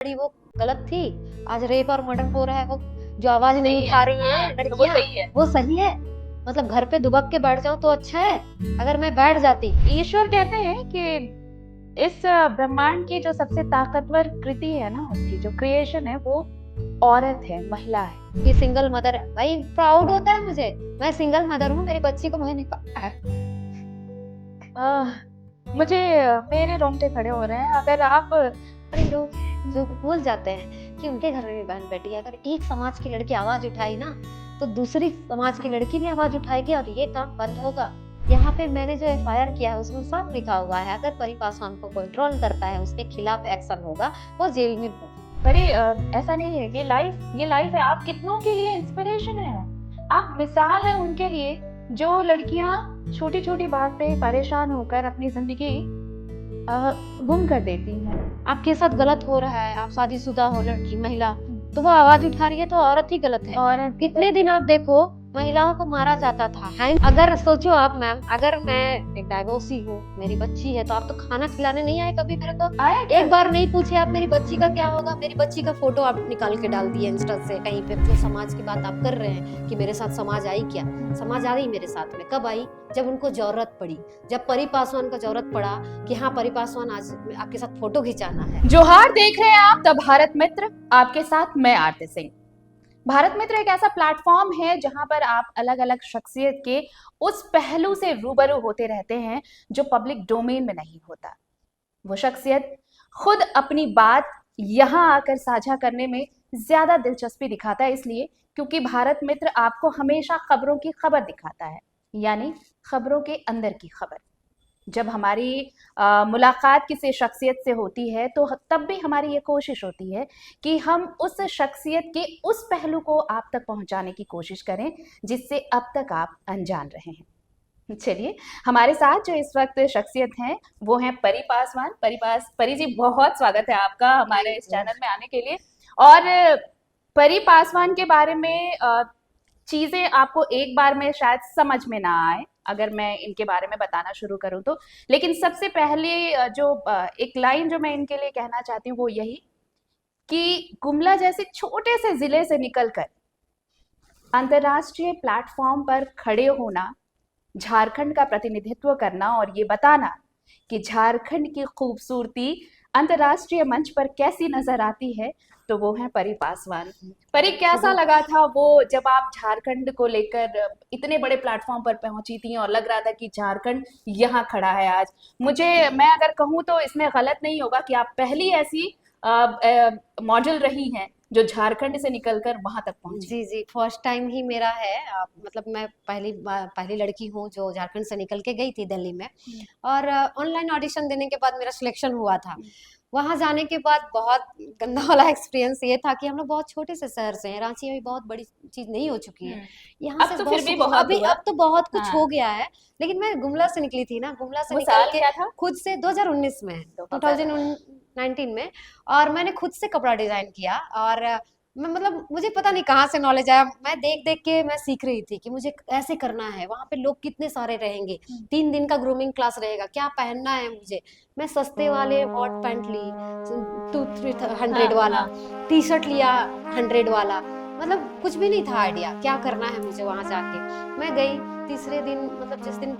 बड़ी वो गलत थी, आज रेप और मर्डर हो रहा है। वो जो आवाज नहीं उठा रही है तो वो लड़कियां, सही है। वो सही है। मतलब घर पे दुबक के बैठ जाऊं तो अच्छा है, अगर मैं बैठ जाती। ईश्वर कहते हैं कि इस ब्रह्मांड की जो सबसे ताकतवर कृति है ना, उसकी जो क्रिएशन है वो औरत है, महिला है। कि सिंगल मदर है भाई, प्राउड होता है मुझे। मैं सिंगल मदर हूँ, मेरी बच्ची को मैंने पाला है। मुझे मेरे रोंगटे खड़े हो रहे हैं। अगर आप बड़े लोग जो भूल जाते हैं कि उनके घर में भी बहन बेटी है। अगर एक समाज की लड़की आवाज उठाई ना, तो दूसरी समाज की लड़की भी आवाज उठाएगी और ये काम बंद होगा। यहाँ पे मैंने जो FIR किया है उसमें साफ लिखा हुआ है, अगर परी पासवान को कंट्रोल करता है उसके खिलाफ एक्शन होगा, वो जेल में होगा। परी, ऐसा नहीं है, ये लाइफ है। आप कितनों के लिए इंस्पिरेशन है, आप मिसाल है उनके लिए जो लड़कियां छोटी छोटी बात पे परेशान होकर अपनी जिंदगी गुम कर देती हैं। आपके साथ गलत हो रहा है, आप शादीशुदा हो लड़की महिला, तो वो आवाज उठा रही है तो औरत ही गलत है। और कितने दिन आप देखो महिलाओं को मारा जाता था। अगर सोचो आप मैम, अगर मैं एक डाइवोर्सी हूँ, मेरी बच्ची है, तो आप तो खाना खिलाने नहीं आए कभी मेरे को? आया एक बार नहीं पूछे आप मेरी बच्ची का क्या होगा? मेरी बच्ची का फोटो आप निकाल के डाल दिए इंस्टा से कहीं पे। जो समाज की बात आप कर रहे हैं कि मेरे साथ समाज आई, क्या समाज आ रही मेरे साथ में? कब आई? जब उनको जरूरत पड़ी, जब परी पासवान को जरूरत पड़ा कि हाँ परी पासवान आज आपके साथ फोटो खिंचाना है। जोहार देख रहे हैं आप द भारत मित्र, आपके साथ मैं आरती सिंह। भारत मित्र एक ऐसा प्लेटफॉर्म है जहां पर आप अलग अलग शख्सियत के उस पहलू से रूबरू होते रहते हैं जो पब्लिक डोमेन में नहीं होता। वो शख्सियत खुद अपनी बात यहां आकर साझा करने में ज्यादा दिलचस्पी दिखाता है, इसलिए क्योंकि भारत मित्र आपको हमेशा खबरों की खबर दिखाता है, यानी खबरों के अंदर की खबर। जब हमारी मुलाकात किसी शख्सियत से होती है तो तब भी हमारी ये कोशिश होती है कि हम उस शख्सियत के उस पहलू को आप तक पहुंचाने की कोशिश करें जिससे अब तक आप अनजान रहे हैं। चलिए, हमारे साथ जो इस वक्त शख्सियत हैं वो हैं परी पासवान। परी जी, बहुत स्वागत है आपका हमारे इस चैनल में आने के लिए। और परी पासवान के बारे में चीजें आपको एक बार में शायद समझ में ना आए अगर मैं इनके बारे में बताना शुरू करूं तो, लेकिन सबसे पहले जो एक लाइन जो मैं इनके लिए कहना चाहती हूँ वो यही कि गुमला जैसे छोटे से जिले से निकलकर अंतर्राष्ट्रीय प्लेटफॉर्म पर खड़े होना, झारखंड का प्रतिनिधित्व करना और ये बताना कि झारखंड की खूबसूरती अंतर्राष्ट्रीय मंच पर कैसी नजर आती है, तो वो है परी पासवान। परी, कैसा लगा था वो जब आप झारखंड को लेकर इतने बड़े प्लेटफॉर्म पर पहुंची थी और लग रहा था कि झारखंड यहाँ खड़ा है आज? मैं अगर कहूँ तो इसमें गलत नहीं होगा कि आप पहली ऐसी मॉडल रही हैं जो झारखंड से निकलकर वहां तक पहुंची। जी जी, फर्स्ट टाइम ही मेरा है। मतलब मैं पहली लड़की हूँ जो झारखंड से निकल के गई थी दिल्ली में। और ऑनलाइन ऑडिशन देने के बाद मेरा सिलेक्शन हुआ था। वहां जाने के बाद बहुत गंदा वाला एक्सपीरियंस ये था कि हम लोग बहुत छोटे से शहर से हैं। रांची अभी बहुत बड़ी चीज नहीं हो चुकी है यहाँ अब से। तो फिर भी बहुत अभी हुआ। अब तो बहुत कुछ हाँ। हो गया है। लेकिन मैं गुमला से निकली थी ना, गुमला से वो निकल साल के क्या था? खुद से 2019 में, 2019 में। और मैंने खुद से कपड़ा डिजाइन किया। और मैं मतलब मुझे पता नहीं कहाँ से नॉलेज आया, मैं देख देख के मैं सीख रही थी कि मुझे ऐसे करना है। वहां पे लोग कितने सारे रहेंगे, 3 दिन का ग्रूमिंग क्लास रहेगा, क्या पहनना है मुझे। मैं सस्ते वाले हॉट पैंट ली, 200-300 वाला टी शर्ट लिया, 100 वाला। मतलब कुछ भी नहीं था आइडिया क्या करना है मुझे। वहां जाके मैं गई, तीसरे दिन मतलब जिस दिन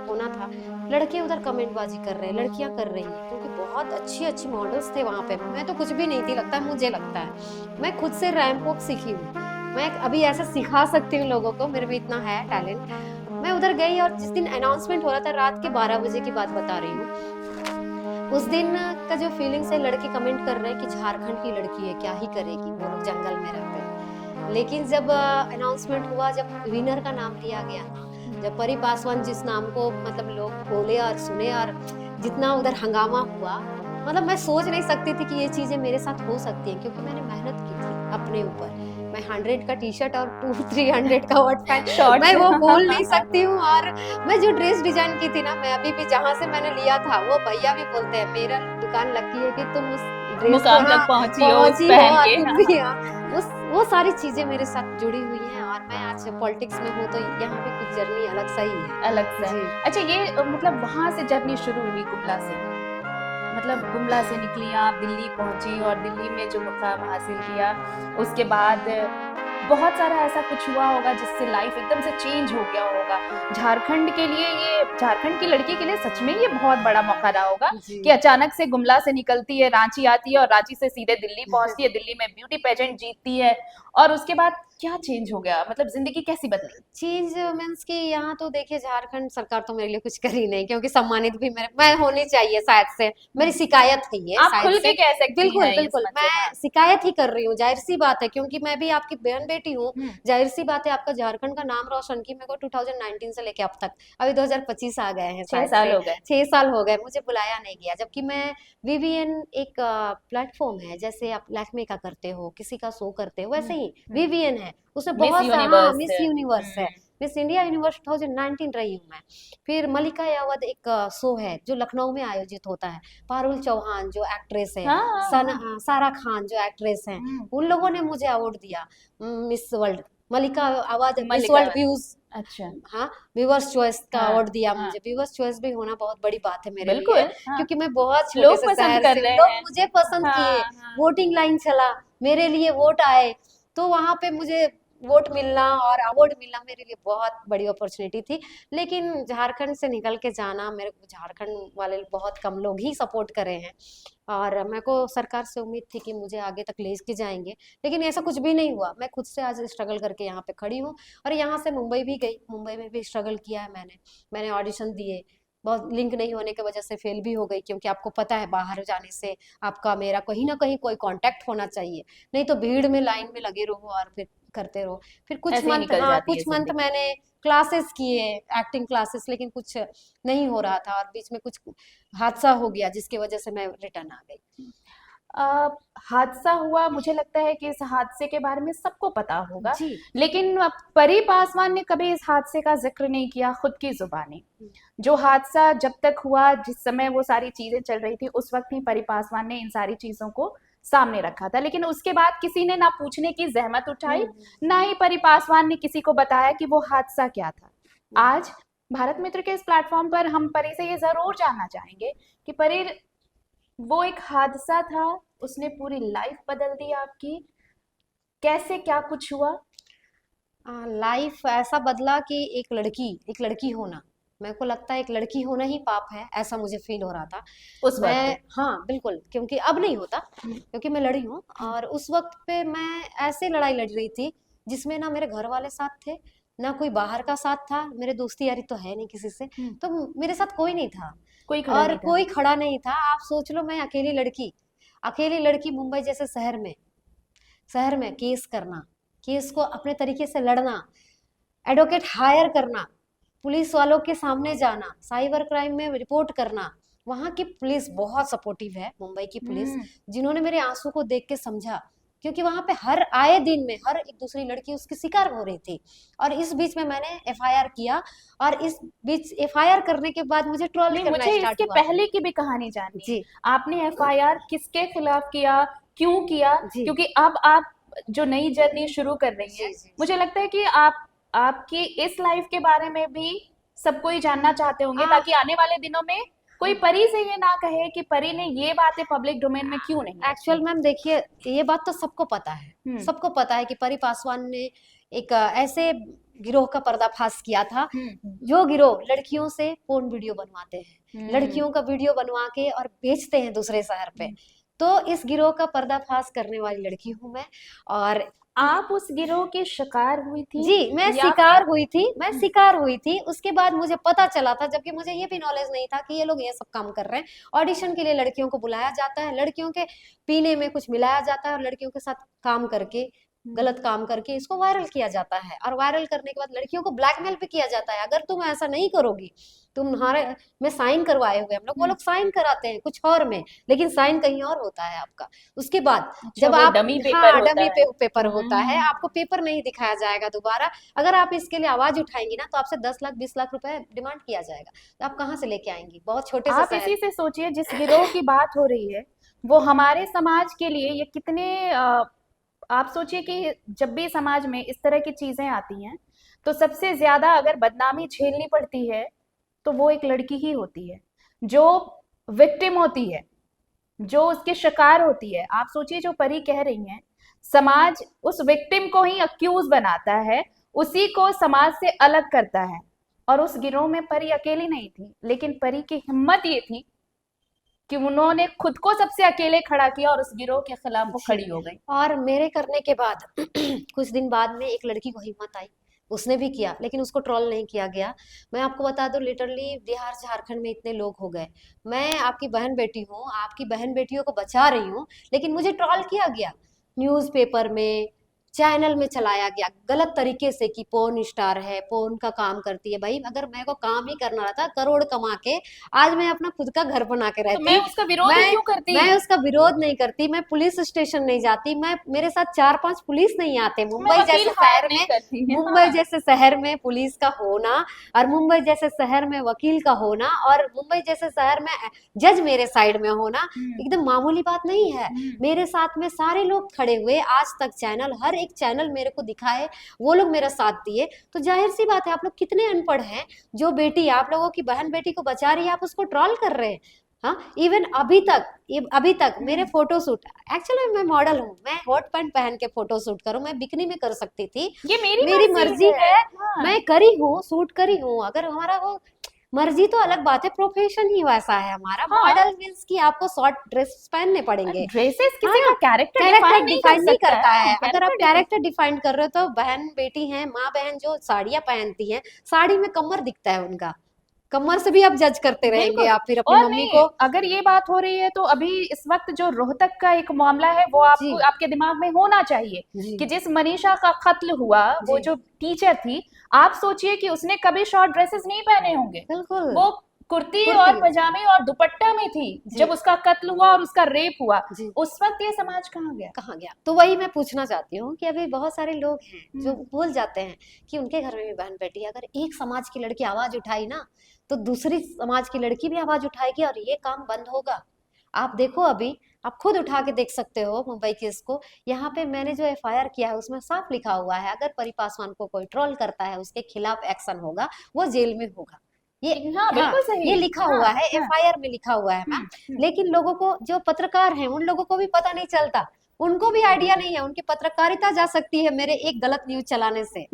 होना था, लड़के उधर कमेंटबाजी कर रहे हैं, लड़कियां कर रही हैं, क्योंकि बहुत अच्छी अच्छी मॉडल्स थे वहां पे। मैं तो कुछ भी नहीं थी, लगता है मुझे लगता है मैं खुद से रैंप वॉक सीखी हूँ। मैं अभी ऐसा सिखा सकती हूँ लोगों को, मेरे में इतना है टैलेंट। मैं उधर गई और जिस दिन अनाउंसमेंट हो रहा था, रात के 12 बजे की बात बता रही हूँ, उस दिन का जो फीलिंग्स है, लड़के कमेंट कर रहे हैं कि झारखंड की लड़की है, क्या ही करेगी, वो लोग जंगल में रहते हैं। लेकिन जब अनाउंसमेंट हुआ, जब विनर का नाम लिया गया, जब परी पासवान जिस नाम को मतलब लोग बोले और सुने, और जितना उधर हंगामा हुआ, मतलब मैं सोच नहीं सकती थी कि ये चीजें मेरे साथ हो सकती हैं, क्योंकि मैंने मेहनत की थी अपने ऊपर। मैं 100 का टी शर्ट और 200-300 का हॉट पैंट, मैं वो भूल नहीं सकती हूँ। और मैं जो ड्रेस डिजाइन की थी ना, मैं अभी भी जहाँ से मैंने लिया था, वो भैया भी बोलते हैं मेरा दुकान लकी है कि तुम उस ड्रेस मुकाम तक पहुंची हो उस पहन के। तुम भी वो सारी चीजें मेरे साथ जुड़ी हुई हैं। और मैं आज पॉलिटिक्स में हूँ, तो यहाँ पे कुछ जर्नी अलग सा ही है। अलग से। अच्छा, ये मतलब वहां से जर्नी शुरू हुई गुमला से, मतलब गुमला से निकली आप, दिल्ली पहुंची और दिल्ली में जो मुकाम हासिल किया, उसके बाद बहुत सारा ऐसा कुछ हुआ होगा जिससे लाइफ एकदम से चेंज हो गया होगा। झारखंड के लिए, ये झारखंड की लड़की के लिए सच में ये बहुत बड़ा मौका रहा होगा जी कि अचानक से गुमला से निकलती है, रांची आती है और रांची से सीधे दिल्ली पहुंचती है, दिल्ली में ब्यूटी पेजेंट जीतती है, और उसके बाद क्या चेंज हो गया, मतलब जिंदगी कैसी बदली? चीज मीन्स कि यहाँ तो देखिए झारखंड सरकार तो मेरे लिए कुछ कर ही नहीं, क्योंकि सम्मानित भी मेरे मैं होनी चाहिए शायद से, मेरी शिकायत है ये आप शायद खुल से। के कह सकती बिल्कुल हैं इस बिल्कुल मंच से। हाँ। मैं शिकायत ही कर रही हूँ, जाहिर सी बात है, क्योंकि मैं भी आपकी बहन बेटी हूँ। हम्म। जाहिर सी बात है, आपका झारखंड का नाम रोशन की मेरे को 2019 से लेके अब तक, अभी 2025 आ गए हैं 6 शायद साल से, हो गए। 6 साल हो गए, मुझे बुलाया नहीं गया। जबकि मैं वीवीएन एक प्लेटफॉर्म है, जैसे आप लैक्मे का करते हो, किसी का शो करते हो, वैसे ही वीवीएन है, उसमें मिस बहुत सा, हाँ, यूनिवर्स। मिस यूनिवर्स है, मिस इंडिया यूनिवर्स 2019 रही हूँ मैं। फिर मलिका यावद एक शो है जो लखनऊ में आयोजित होता है, पारुल चौहान जो एक्ट्रेस है, हाँ हाँ हाँ। सारा खान जो एक्ट्रेस है, उन लोगों ने मुझे अवार्ड दिया, मिस वर्ल्ड। मलिका आवाज मिस मल्लिका। वर्ल्ड व्यूज, अच्छा। हाँ, व्यूवर्स चॉइस का हाँ अवार्ड दिया हाँ। मुझे। व्यूवर्स चॉइस भी होना बहुत बड़ी बात है मेरे बिल्कुल। लिए, हाँ। क्योंकि मैं बहुत छोटे लोग से पसंद शहर कर से हूँ, रहे लोग हैं। मुझे पसंद किए, हाँ हाँ। वोटिंग लाइन चला, मेरे लिए वोट आए, तो वहां पे मुझे वोट मिलना और अवार्ड मिलना मेरे लिए बहुत बड़ी अपॉर्चुनिटी थी। लेकिन झारखंड से निकल के जाना, मेरे को झारखंड वाले बहुत कम लोग ही सपोर्ट करे हैं, और मेरे को सरकार से उम्मीद थी कि मुझे आगे तक ले के जाएंगे, लेकिन ऐसा कुछ भी नहीं हुआ। मैं खुद से आज स्ट्रगल करके यहाँ पे खड़ी हूँ, और यहाँ से मुंबई भी गई, मुंबई में भी स्ट्रगल किया है मैंने ऑडिशन दिए, बहुत लिंक नहीं होने की वजह से फेल भी हो गई, क्योंकि आपको पता है बाहर जाने से आपका मेरा कहीं ना कहीं कोई कांटेक्ट होना चाहिए, नहीं तो भीड़ में लाइन में लगे रहो और फिर करते रहो। फिर कुछ ऐसे ही मंथ, निकल हाँ, जाती है कुछ मंथ जिंदगी। मैंने क्लासेस किए, एक्टिंग क्लासेस, लेकिन कुछ नहीं हो रहा था, और बीच में कुछ हादसा हो गया जिसकी वजह से मैं रिटर्न आ गई। अ, हादसा हुआ, मुझे लगता है कि इस हादसे के बारे में सबको पता होगा, जी। लेकिन परी पासवान ने कभी इस हादसे का जिक्र नहीं किया खुद की जुबानी। जो हादसा जब तक हुआ, जिस समय वो सारी चीजें चल रही थी, उस वक्त ही परी पासवान ने इन सारी चीजों को सामने रखा था, लेकिन उसके बाद किसी ने ना पूछने की जहमत उठाई, ना ही परी पासवान ने किसी को बताया कि वो हादसा क्या था। आज भारत मित्र के इस प्लेटफॉर्म पर हम परी से ये जरूर जानना चाहेंगे कि परी, वो एक हादसा था, उसने पूरी लाइफ बदल दी आपकी, कैसे क्या कुछ हुआ? लाइफ ऐसा बदला कि एक लड़की होना, मेरे को लगता है एक लड़की होना ही पाप है, ऐसा मुझे फील हो रहा था। उस मैं, वक्त। हाँ बिल्कुल, क्योंकि अब नहीं होता, क्योंकि मैं लड़ी हूँ, और उस वक्त पे मैं ऐसे लड़ाई लड़ रही थी जिसमें ना मेरे घर वाले साथ थे, ना कोई बाहर का साथ था, मेरे दोस्ती यारी तो है नहीं किसी से, तो मेरे साथ कोई नहीं था, कोई खड़ा और नहीं था। कोई खड़ा नहीं था। आप सोच लो, मैं अकेली लड़की मुंबई जैसे शहर में केस करना, केस को अपने तरीके से लड़ना, एडवोकेट हायर करना, पुलिस वालों के सामने जाना, साइबर क्राइम में रिपोर्ट करना। वहाँ की पुलिस बहुत सपोर्टिव है, मुंबई की पुलिस, जिन्होंने मेरे आंसू को देख के समझा, क्योंकि वहां पे हर आए दिन में हर एक दूसरी लड़की उसकी शिकार हो रही थी। और इस बीच में मैंने एफआईआर किया, और इस बीच एफआईआर करने के बाद मुझे ट्रोल नहीं, करना मुझे स्टार्ट इसके हुआ। पहले की भी कहानी जाननी है। जी आपने एफआईआर किसके खिलाफ किया, क्यों किया? जी क्योंकि अब आप जो नई जर्नी शुरू कर रही हैं, जी जी मुझे जी। लगता है कि आप आपकी इस लाइफ के बारे में भी सब कोई जानना चाहते होंगे, आ, ताकि आने वाले दिनों में कोई परी से ये ना कहे कि परी ने ये बातें पब्लिक डोमेन में क्यों नहीं एक्चुअल रखी। मैम देखिए, ये बात तो सबको पता है, हम्म सबको पता है कि परी पासवान ने एक ऐसे गिरोह का पर्दाफाश किया था, हम्म जो गिरोह लड़कियों से पोर्न वीडियो बनवाते हैं, हम्म लड़कियों का वीडियो बनवा के और बेचते हैं दूसरे शहर पे। तो इस गिरोह का पर्दाफाश करने वाली लड़की हूँ मैं। और आप उस गिरोह की शिकार हुई थी जी, मैं या शिकार फिर? हुई थी, मैं शिकार हुई थी। उसके बाद मुझे पता चला था, जबकि मुझे ये भी नॉलेज नहीं था कि ये लोग ये सब काम कर रहे हैं। ऑडिशन के लिए लड़कियों को बुलाया जाता है, लड़कियों के पीने में कुछ मिलाया जाता है, और लड़कियों के साथ काम करके, गलत काम करके इसको वायरल किया जाता है, और वायरल करने के बाद लड़कियों को ब्लैकमेल भी किया जाता है, अगर तुम ऐसा नहीं करोगी, तुम्हारे में साइन करवाए हुए हम लोग, वो लोग साइन कराते हैं कुछ और में, लेकिन साइन कहीं और होता है आपका। उसके बाद अच्छा, जब वो आप, डमी पेपर हाँ, होता डमी है। पेपर होता है, आपको पेपर नहीं दिखाया जाएगा दोबारा। अगर आप इसके लिए आवाज उठाएंगी ना, तो आपसे 10 लाख 20 लाख रुपए डिमांड किया जाएगा, तो आप कहाँ से लेके आएंगी, बहुत छोटे से आप शहर। इसी से सोचिए, जिस गिरोह की बात हो रही है, वो हमारे समाज के लिए ये कितने आप सोचिए कि जब भी समाज में इस तरह की चीजें आती हैं, तो सबसे ज्यादा अगर बदनामी झेलनी पड़ती है, तो वो एक लड़की ही होती है जो विक्टिम होती है। जो उसके शिकार होती है, आप सोचिए जो परी कह रही हैं, समाज उस विक्टिम को ही अक्यूज बनाता है, उसी को समाज से अलग करता है। और उस गिरोह में परी अकेली नहीं थी, लेकिन परी की हिम्मत ये थी कि उन्होंने खुद को सबसे अकेले खड़ा किया और उस गिरोह के खिलाफ वो खड़ी हो गई। और मेरे करने के बाद कुछ दिन बाद में एक लड़की को हिम्मत आई, उसने भी किया, लेकिन उसको ट्रोल नहीं किया गया। मैं आपको बता दूं, लिटरली बिहार झारखंड में इतने लोग हो गए, मैं आपकी बहन बेटी हूँ, आपकी बहन बेटियों को बचा रही हूँ, लेकिन मुझे ट्रोल किया गया न्यूज़पेपर में, चैनल में चलाया गया गलत तरीके से कि पोर्न स्टार है, पोर्न का काम करती है। भाई अगर मेरे को काम ही करना रहता करोड़ कमा के, आज मैं अपना खुद का घर बना के तो रहती। मैं उसका विरोध ही मैं क्यों करती? मैं उसका विरोध नहीं करती, मैं पुलिस स्टेशन नहीं जाती, मैं मेरे साथ 4-5 पुलिस नहीं आते। मैं मुंबई वकील जैसे हायर शहर नहीं में, करती है। मुंबई हाँ। जैसे शहर में पुलिस का होना, और मुंबई जैसे शहर में वकील का होना, और मुंबई जैसे शहर में जज मेरे साइड में होना एकदम मामूली बात नहीं है। मेरे साथ में सारे लोग खड़े हुए, आज तक चैनल, हर एक चैनल मेरे को दिखाए, वो लोग मेरा साथ दिए। तो जाहिर सी बात है, आप लोग कितने अनपढ़ हैं, जो बेटी आप लोगों की बहन बेटी को बचा रही है, आप उसको ट्रोल कर रहे हैं। हाँ, इवन अभी तक मेरे फोटो शूट, एक्चुअली मैं मॉडल हूँ, मैं हॉट पैंट पहन के फोटो शूट करूँ, मैं बिकनी में कर सकती थी, ये मेरी मेरी मर्जी है, हाँ। मैं करी हूँ, शूट करी हूँ। अगर हमारा वो मर्जी तो अलग बात है, प्रोफेशन ही वैसा है हमारा। हाँ। मॉडल मीन्स कि आपको शॉर्ट ड्रेस पहनने पड़ेंगे। ड्रेसेस किसी हाँ, का कैरेक्टर कैरेक्टर डिफाइन डिफाइन नहीं करता है। अगर आप कैरेक्टर कैरेक्टर डिफाइन कर रहे हो तो बहन बेटी हैं, माँ बहन जो साड़ियाँ पहनती हैं, साड़ी में कमर दिखता है उनका, कमर से भी आप जज करते रहेंगे बिल्कुल। आप फिर अपनी और मम्मी नहीं, को। अगर ये बात हो रही है तो अभी इस वक्त जो रोहतक का एक मामला है वो जी आपको आपके दिमाग में होना चाहिए जी कि जिस मनीषा का कत्ल हुआ, वो जी जो टीचर थी, आप सोचिए कि उसने कभी शॉर्ट ड्रेसेस नहीं पहने होंगे, बिल्कुल, वो कुर्ती और कुर्ती, पजामे और दुपट्टा में थी जी जब उसका कत्ल हुआ और उसका रेप हुआ। जी, उस वक्त ये समाज कहाँ गया? कहाँ गया? तो वही मैं पूछना चाहती हूँ कि अभी बहुत सारे लोग हैं जो हम्म। भूल जाते हैं कि उनके घर में भी बहन बेटी है। अगर एक समाज की लड़की आवाज उठाई ना, तो दूसरी समाज की लड़की भी आवाज उठाएगी और ये काम बंद होगा। आप देखो, अभी आप खुद उठा के देख सकते हो मुंबई केस को। यहाँ पे मैंने जो एफआईआर किया है उसमें साफ लिखा हुआ है, अगर परी पासवान को कोई ट्रोल करता है उसके खिलाफ एक्शन होगा, वो जेल में होगा। ये हाँ, बिल्कुल सही। ये लिखा हाँ, हुआ है, हाँ। एफआईआर में लिखा हुआ है मैम। हम्म। लेकिन लोगों को, जो पत्रकार हैं, उन लोगों को भी पता नहीं चलता, उनको भी आइडिया नहीं है, उनकी पत्रकारिता जा सकती है मेरे एक गलत न्यूज चलाने से।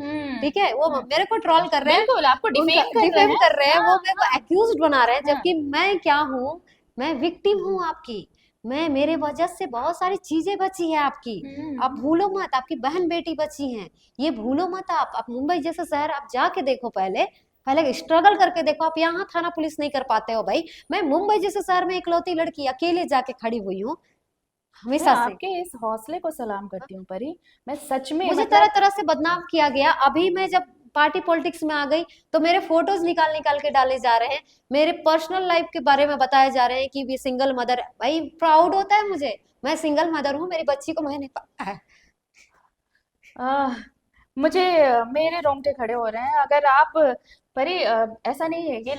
ठीक है, वो मेरे को ट्रोल कर रहे हैं, बिल्कुल, आपको उनका डिफेम कर रहे डिफेम हैं। कर रहे हैं, वो हाँ, मेरे को हाँ, एक्यूज्ड बना रहे हैं, हाँ। जबकि मैं क्या हूँ, मैं विक्टिम हूँ आपकी। मैं, मेरे वजह से बहुत सारी चीजें बची है आपकी। आप भूलो मत, आपकी बहन बेटी बची हैं, ये भूलो मत। आप मुंबई जैसे शहर आप जाके देखो, पहले पहले स्ट्रगल करके देखो। आप यहाँ थाना पुलिस नहीं कर पाते हो भाई। मैं मुंबई जैसे शहर में इकलौती लड़की अकेले जाके खड़ी हुई हूँ मैं हमेशा से। आपके इस हौसले को सलाम करती हूँ परी। मैं सच में मुझे तरह तरह से बदनाम किया गया। अभी मैं जब पार्टी पॉलिटिक्स में आ गई तो मेरे फोटोज निकाल निकाल के डाले जा रहे हैं, मेरे पर्सनल लाइफ के बारे में बताए जा रहे हैं कि भी सिंगल मदर। भाई प्राउड होता है मुझे, मैं सिंगल मदर हूँ, मेरी बच्ची को मैंने पाला है। आह, मुझे मेरे रोंगटे खड़े हो रहे हैं। अगर आप परी, ऐसा नहीं है, ये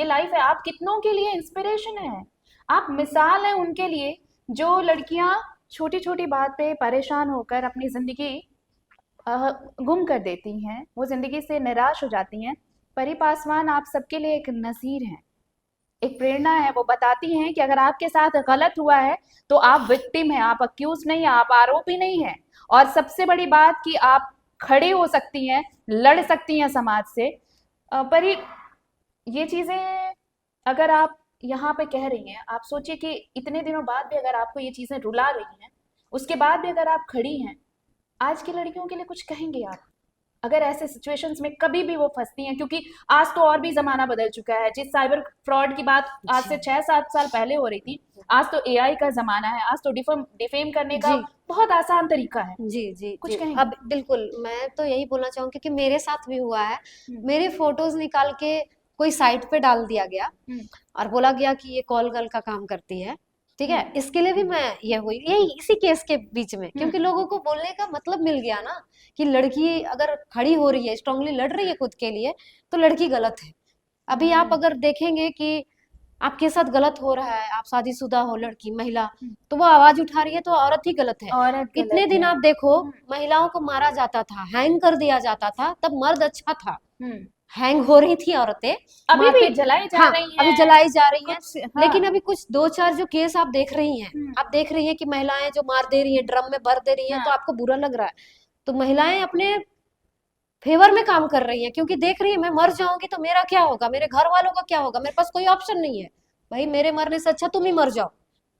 लाइफ है, आप कितनों के लिए इंस्पिरेशन है, आप मिसाल हैं उनके लिए जो लड़कियां छोटी छोटी बात पे परेशान होकर अपनी जिंदगी गुम कर देती हैं, वो जिंदगी से निराश हो जाती हैं। परी पासवान आप सबके लिए एक नज़ीर हैं, एक प्रेरणा है। वो बताती हैं कि अगर आपके साथ गलत हुआ है तो आप विक्टिम हैं, आप अक्यूज नहीं हैं, आप आरोपी नहीं हैं। और सबसे बड़ी बात कि आप खड़ी हो सकती हैं, लड़ सकती हैं समाज से। पर ये चीजें अगर आप यहाँ पे कह रही हैं, आप सोचिए कि इतने दिनों बाद भी अगर आपको ये चीजें रुला रही हैं, उसके बाद भी अगर आप खड़ी हैं, आज की लड़कियों के लिए कुछ कहेंगे आप? अगर ऐसे सिचुएशंस में कभी भी वो फंसती हैं, क्योंकि आज तो और भी जमाना बदल चुका है। जिस साइबर फ्रॉड की बात आज से 6-7 साल पहले हो रही थी, आज तो एआई का जमाना है, आज तो डिफेम करने का जी बहुत आसान तरीका है। जी जी कुछ जी, कहेंगे? अब बिल्कुल मैं तो यही बोलना चाहूंगी कि मेरे साथ भी हुआ है। हम्म। मेरे फोटोज निकाल के कोई साइट पे डाल दिया गया हम्म। और बोला गया कि ये कॉल गर्ल का काम करती है। ठीक है, हम्म। इसके लिए भी मैं ये हुई, यही इसी केस के बीच में, क्योंकि हम्म। लोगों को बोलने का मतलब मिल गया ना कि लड़की अगर खड़ी हो रही है, स्ट्रांगली लड़ रही है खुद के लिए, तो लड़की गलत है। अभी आप अगर देखेंगे कि आपके साथ गलत हो रहा है, आप शादीशुदा हो, लड़की महिला, हम्म। तो वो आवाज उठा रही है, तो औरत ही गलत है। औरत इतने गलत दिन है। आप देखो, हम्म। महिलाओं को मारा जाता था, हैंग कर दिया जाता था, तब मर्द अच्छा था। हम्म। हैंग हो रही थी औरतें अभी वहां भी पे। जलाई जा हाँ, रही अभी हैं जलाई जा रही हैं। कुछ, हाँ। लेकिन अभी कुछ दो चार जो केस आप देख रही हैं, हम्म, आप देख रही हैं कि महिलाएं जो मार दे रही हैं, ड्रम में भर दे रही हैं, तो हाँ, आपको बुरा लग रहा है। तो महिलाएं अपने फेवर में काम कर रही हैं, क्योंकि देख रही है मैं मर जाऊंगी तो मेरा क्या होगा, मेरे घर वालों का क्या होगा, मेरे पास कोई ऑप्शन नहीं है। भाई मेरे मरने से अच्छा तुम ही मर जाओ।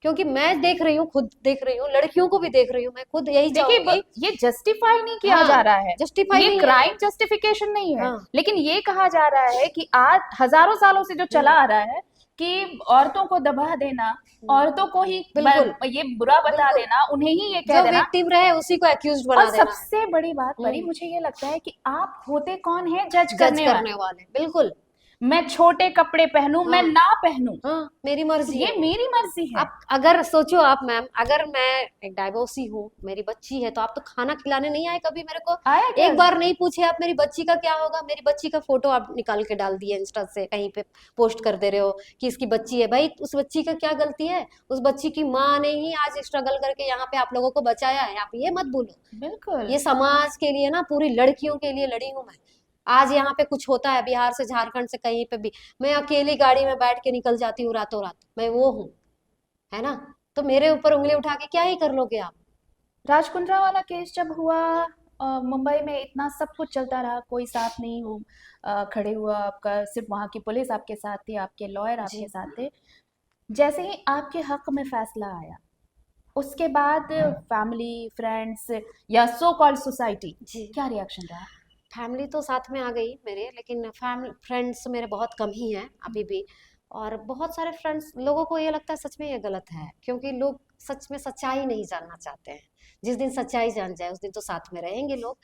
क्योंकि मैं देख रही हूँ, खुद देख रही हूँ, लड़कियों को भी देख रही हूँ, मैं खुद यही देखिए चाहूंगी। ये जस्टिफाई नहीं किया जा हाँ, रहा है, जस्टिफाई ये नहीं है क्राइम ये। जस्टिफिकेशन नहीं है, हाँ। लेकिन ये कहा जा रहा है कि आज हजारों सालों से जो चला आ रहा है कि औरतों को दबा देना, औरतों को ही बिल्कुल ये बुरा बता बिल्कुल, देना, उन्हें ही ये कह जो देना। विक्टिम रहे उसी को एक्यूज और बना देना है। सबसे बड़ी बात परी, मुझे ये लगता है कि आप होते कौन है जज जज करने करने वाले। वाले, बिल्कुल। मैं छोटे कपड़े पहनूं, मैं हाँ ना पहनूं, हाँ, मेरी मर्जी ये है। मेरी मर्जी है। आप अगर सोचो, आप मैम, अगर मैं एक डाइवोर्सी हूँ, मेरी बच्ची है, तो आप तो खाना खिलाने नहीं आए कभी मेरे को। आया क्या? एक बार नहीं पूछे आप मेरी बच्ची का क्या होगा। मेरी बच्ची का फोटो आप निकाल के डाल दिए इंस्टा से, कहीं पे पोस्ट कर दे रहे हो कि इसकी बच्ची है। भाई उस बच्ची का क्या गलती है? उस बच्ची की माँ ने ही आज स्ट्रगल करके यहाँ पे आप लोगों को बचाया है। आप ये मत भूलो, बिल्कुल। ये समाज के लिए ना, पूरी लड़कियों के लिए लड़ी हूँ मैं। आज यहाँ पे कुछ होता है बिहार से, झारखंड से, कहीं पे भी, मैं अकेली गाड़ी में बैठ के निकल जाती हूँ रातों रात। मैं वो हूँ, है ना? तो मेरे ऊपर उंगली उठा के क्या ही कर लोगे आप? राजकुंद्रा वाला केस जब हुआ, मुंबई में इतना सब कुछ चलता रहा, कोई साथ नहीं हो खड़े हुआ आपका, सिर्फ वहाँ की पुलिस आपके साथ थी, आपके लॉयर आपके जी साथ थे। जैसे ही आपके हक में फैसला आया, उसके बाद फैमिली, फ्रेंड्स या सो कॉल्ड सोसाइटी, जी, क्या रिएक्शन रहा? फैमिली तो साथ में आ गई मेरे, लेकिन फैमिली फ्रेंड्स मेरे बहुत कम ही हैं अभी भी। और बहुत सारे फ्रेंड्स, लोगों को ये लगता है सच में ये गलत है, क्योंकि लोग सच में सच्चाई नहीं जानना चाहते हैं। जिस दिन सच्चाई जान जाए उस दिन तो साथ में रहेंगे लोग।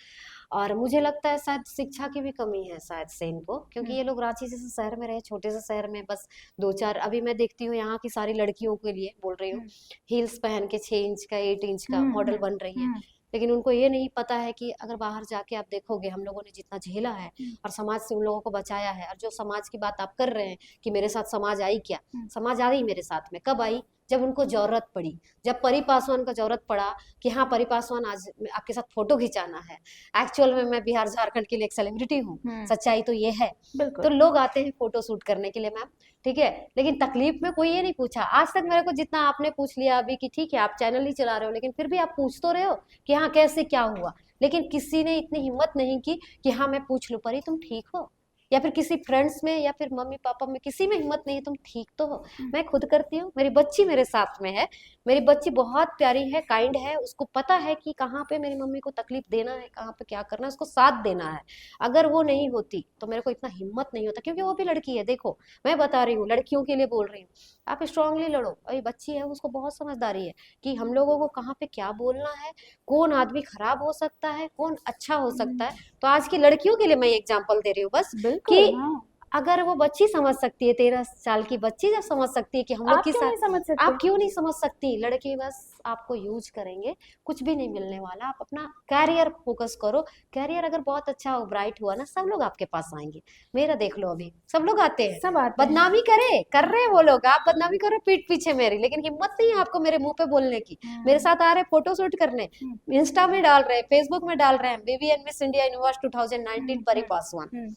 और मुझे लगता है शायद शिक्षा की भी कमी है शायद से इनको, क्योंकि हम्म, ये लोग रांची जैसे शहर में रहे, छोटे से शहर में, बस दो चार, अभी मैं देखती हूँ यहाँ की सारी लड़कियों के लिए बोल रही हूँ, हम्म, हील्स पहन के 6 इंच का, 8 इंच का हम्म, मॉडल बन रही हैं। हम्म, लेकिन उनको ये नहीं पता है कि अगर बाहर जाके आप देखोगे, हम लोगों ने जितना झेला है हम्म, और समाज से उन लोगों को बचाया है, और जो समाज की बात आप कर रहे हैं कि मेरे साथ समाज आई क्या, हम्म, समाज आई मेरे साथ में कब आई? जब उनको जरूरत पड़ी, जब परी पासवान का जरूरत पड़ा कि हाँ परी पासवान आज आपके साथ फोटो खिंचाना है। एक्चुअल में मैं बिहार झारखंड के लिए एक सेलिब्रिटी हूँ, हम्म, सच्चाई तो ये है। तो बिल्कुल। लोग आते हैं फोटो शूट करने के लिए मैम, ठीक है, लेकिन तकलीफ में कोई ये नहीं पूछा आज तक मेरे को, जितना आपने पूछ लिया अभी कि ठीक है आप चैनल ही चला रहे हो, लेकिन फिर भी आप पूछ तो रहे हो कि हाँ कैसे क्या हुआ। लेकिन किसी ने इतनी हिम्मत नहीं की कि हाँ मैं पूछ लूं, परी तुम ठीक हो? या फिर किसी फ्रेंड्स में या फिर मम्मी पापा में किसी में हिम्मत नहीं है, तुम ठीक तो हो? मैं खुद करती हूँ, मेरी बच्ची मेरे साथ में है। मेरी बच्ची बहुत प्यारी है, काइंड है, उसको पता है कि कहाँ पे मेरी मम्मी को तकलीफ देना है, कहाँ पे क्या करना है, उसको साथ देना है। अगर वो नहीं होती तो मेरे को इतना हिम्मत नहीं होता, क्योंकि वो भी लड़की है। देखो मैं बता रही हूँ, लड़कियों के लिए बोल रही हूँ, आप स्ट्रांगली लड़ो। अभी बच्ची है, उसको बहुत समझदारी है कि हम लोगों को कहाँ पे क्या बोलना है, कौन आदमी खराब हो सकता है, कौन अच्छा हो सकता है। तो आज की लड़कियों के लिए मैं एग्जाम्पल दे रही हूँ बस, बिल्कुल, कि हाँ। अगर वो बच्ची समझ सकती है, 13 साल की बच्ची जब समझ सकती है कि हम लोग आप किस क्यों साथ, नहीं समझ सकते? आप क्यों नहीं समझ सकती? लड़के बस आपको यूज करेंगे, कुछ भी नहीं मिलने वाला। आप अपना कैरियर फोकस करो। कैरियर अगर बहुत अच्छा हो, ब्राइट हुआ ना, सब लोग आपके पास आएंगे। मेरा देख लो, अभी सब लोग आते हैं, सब आते हैं। बदनामी कर रहे हैं वो लोग, आप बदनामी करो पीठ पीछे मेरी, लेकिन हिम्मत नहीं है आपको मेरे मुंह पे बोलने की। मेरे साथ आ रहे फोटो शूट करने, हम्म, इंस्टा में डाल रहे हैं, फेसबुक में डाल रहे हैं, बीवीएन मिस इंडिया यूनिवर्स 2019 परी हम्म, पासवान, हम्म।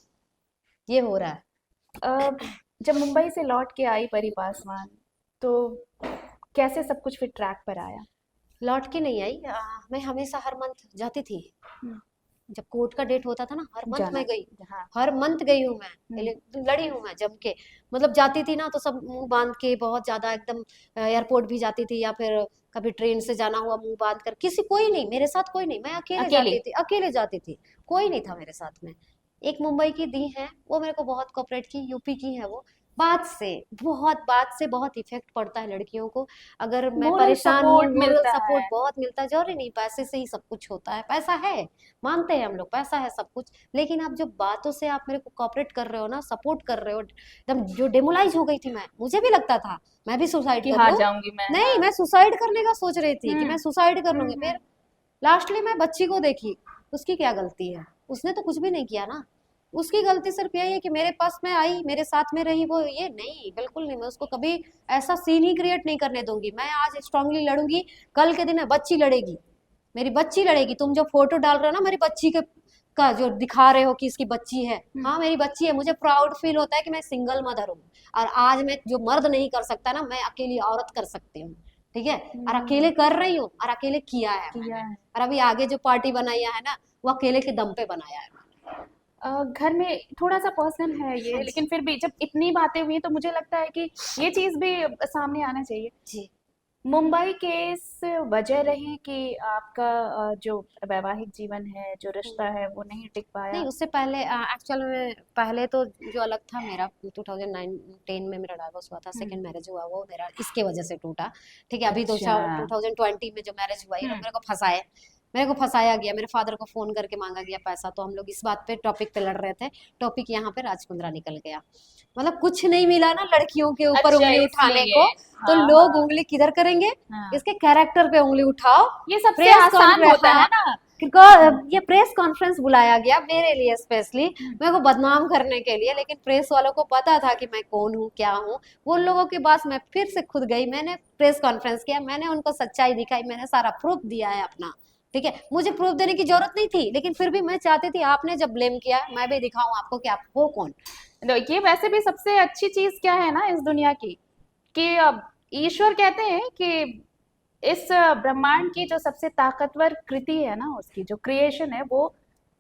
ये हो रहा है। अ, जब मुंबई से लौट के आई परी पासवान, तो कैसे सब कुछ फिर ट्रैक पर आया? लौट के नहीं आई, मैं हमेशा हर मंथ जाती थी। हम्म, जब कोर्ट का डेट होता था ना, हर मंथ जाना, मैं गई, हाँ। हर मंथ गई हूँ मैं। हम्म, लड़ी हूँ मैं जम के, मतलब जाती थी ना तो सब मुंह बांध के, बहुत ज्यादा एकदम। एयरपोर्ट भी जाती थी, या फिर कभी ट्रेन से जाना हुआ, मुंह बांध कर, किसी, कोई नहीं मेरे साथ, कोई नहीं, मैं अकेले अकेले। जाती थी, अकेले जाती थी, कोई नहीं था मेरे साथ में। एक मुंबई की दी है, वो मेरे को बहुत कोऑपरेट की, यूपी की है वो। बात से बहुत इफेक्ट पड़ता है लड़कियों को। अगर मैं मोरल परेशान हूँ, सपोर्ट मोरल मिलता सपोर्ट है। बहुत मिलता है। जरूरी नहीं पैसे से ही सब कुछ होता है, पैसा है, मानते हैं हम लोग, पैसा है सब कुछ। लेकिन आप जो बातों से आप मेरे को कोऑपरेट कर रहे हो ना, सपोर्ट कर रहे हो, एकदम जो डेमोलाइज हो गई थी मैं, मुझे भी लगता था मैं भी सुसाइड कि कर हार लूं। जाऊंगी मैं, नहीं, हाँ। मैं सुसाइड करने का सोच रही थी कि हम्म, मैं सुसाइड कर लूंगी। हम्म, फिर लास्टली मैं बच्ची को देखी, उसकी क्या गलती है? उसने तो कुछ भी नहीं किया ना। उसकी गलती सिर्फ यही है कि मेरे पास में आई, मेरे साथ में रही, वो ये नहीं, बिल्कुल नहीं, मैं उसको कभी ऐसा सीन ही क्रिएट नहीं करने दूंगी। मैं आज स्ट्रांगली लड़ूंगी, कल के दिन बच्ची लड़ेगी, मेरी बच्ची लड़ेगी। तुम जो फोटो डाल रहे हो ना मेरी बच्ची के का जो दिखा रहे हो कि इसकी बच्ची है, हाँ मेरी बच्ची है, मुझे प्राउड फील होता है कि मैं सिंगल मदर हूँ, और आज मैं जो मर्द नहीं कर सकता ना, मैं अकेली औरत कर सकती हूँ, ठीक है, और अकेले कर रही हूँ, और अकेले किया है मैंने। और अभी आगे जो पार्टी बनाया है ना, वो अकेले के दम पे बनाया है। घर में थोड़ा सा पर्सनल है ये, हाँ लेकिन जी। फिर भी जब इतनी बातें हुई तो मुझे लगता है कि ये चीज भी सामने आना चाहिए। जी। मुंबई केस वजह रही कि आपका जो वैवाहिक जीवन है, जो रिश्ता है, वो नहीं टिक नहीं, पाया? उससे पहले एक्चुअल में पहले तो जो अलग था मेरा, 2019 में मेरा डाइवोर्स हुआ था, हम्म। सेकंड मैरिज हुआ, वो मेरा इसके वजह से टूटा, ठीक है। अभी अच्छा। 2020 में जो मैरिज हुआ, ये लोग हम्म। मेरे को फंसाया गया, मेरे फादर को फोन करके मांगा गया पैसा, तो हम लोग इस बात पे टॉपिक पे लड़ रहे थे, टॉपिक यहाँ पे राजकुंद्रा निकल गया। मतलब कुछ नहीं मिला ना लड़कियों के ऊपर अच्छा, उंगली उठाने इसलिए। को, तो हाँ, लोग हाँ, उंगली किधर करेंगे, हाँ। इसके कैरेक्टर पे उंगली उठाओ। ये सबसे प्रेस आसान कॉन्फ्रेंस, होता है हाँ, ना। ये प्रेस कॉन्फ्रेंस बुलाया गया मेरे लिए स्पेशली, मेरे को बदनाम करने के लिए, लेकिन प्रेस वालों को पता था कि मैं कौन हूँ, क्या हूँ। वो लोगों के पास मैं फिर से खुद गई, मैंने प्रेस कॉन्फ्रेंस किया, मैंने उनको सच्चाई दिखाई, मैंने सारा प्रूफ दिया है अपना, ठीक है। मुझे प्रूफ देने की जरूरत नहीं थी, लेकिन फिर भी मैं चाहती थी, आपने जब ब्लेम किया, मैं भी दिखाऊं आपको कि आप हो कौन। ये वैसे भी सबसे अच्छी चीज क्या है ना इस दुनिया की, कि ईश्वर कहते हैं कि इस ब्रह्मांड की जो सबसे ताकतवर कृति है ना, उसकी जो क्रिएशन है, वो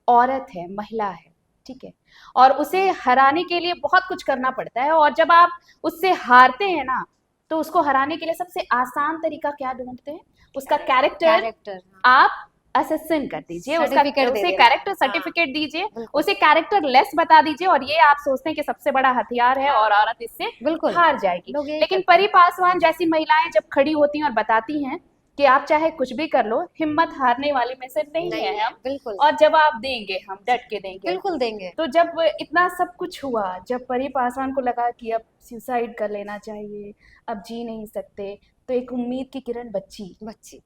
औरत है, महिला है, ठीक है। और उसे हराने के लिए बहुत कुछ करना पड़ता है, और जब आप उससे हारते हैं ना, तो उसको हराने के लिए सबसे आसान तरीका क्या ढूंढते हैं? उसका कैरेक्टर कैरेक्टर, आप असेसिन कर दीजिए, उसका सर्टिफिकेट दे उसे देना, कैरेक्टर हाँ सर्टिफिकेट दीजिए, बिल्कुल, उसे कैरेक्टर लेस बता दीजिए, और ये आप सोचते हैं कि सबसे बड़ा हथियार है और औरत इससे बिल्कुल हार जाएगी। लोग यही लेकिन करते परी हैं। पासवान जैसी महिलाएं जब खड़ी होती हैं और बताती हैं कि आप चाहे कुछ भी कर लो, हिम्मत हारने वाली में से नहीं नहीं है है, हम, बिल्कुल और जवाब देंगे, हम डट के देंगे। बिल्कुल देंगे। तो जब इतना सब कुछ हुआ, जब परी पासवान को लगा कि अब सुसाइड कर लेना चाहिए, अब जी नहीं सकते, तो एक उम्मीद की किरण बच्ची, बच्ची,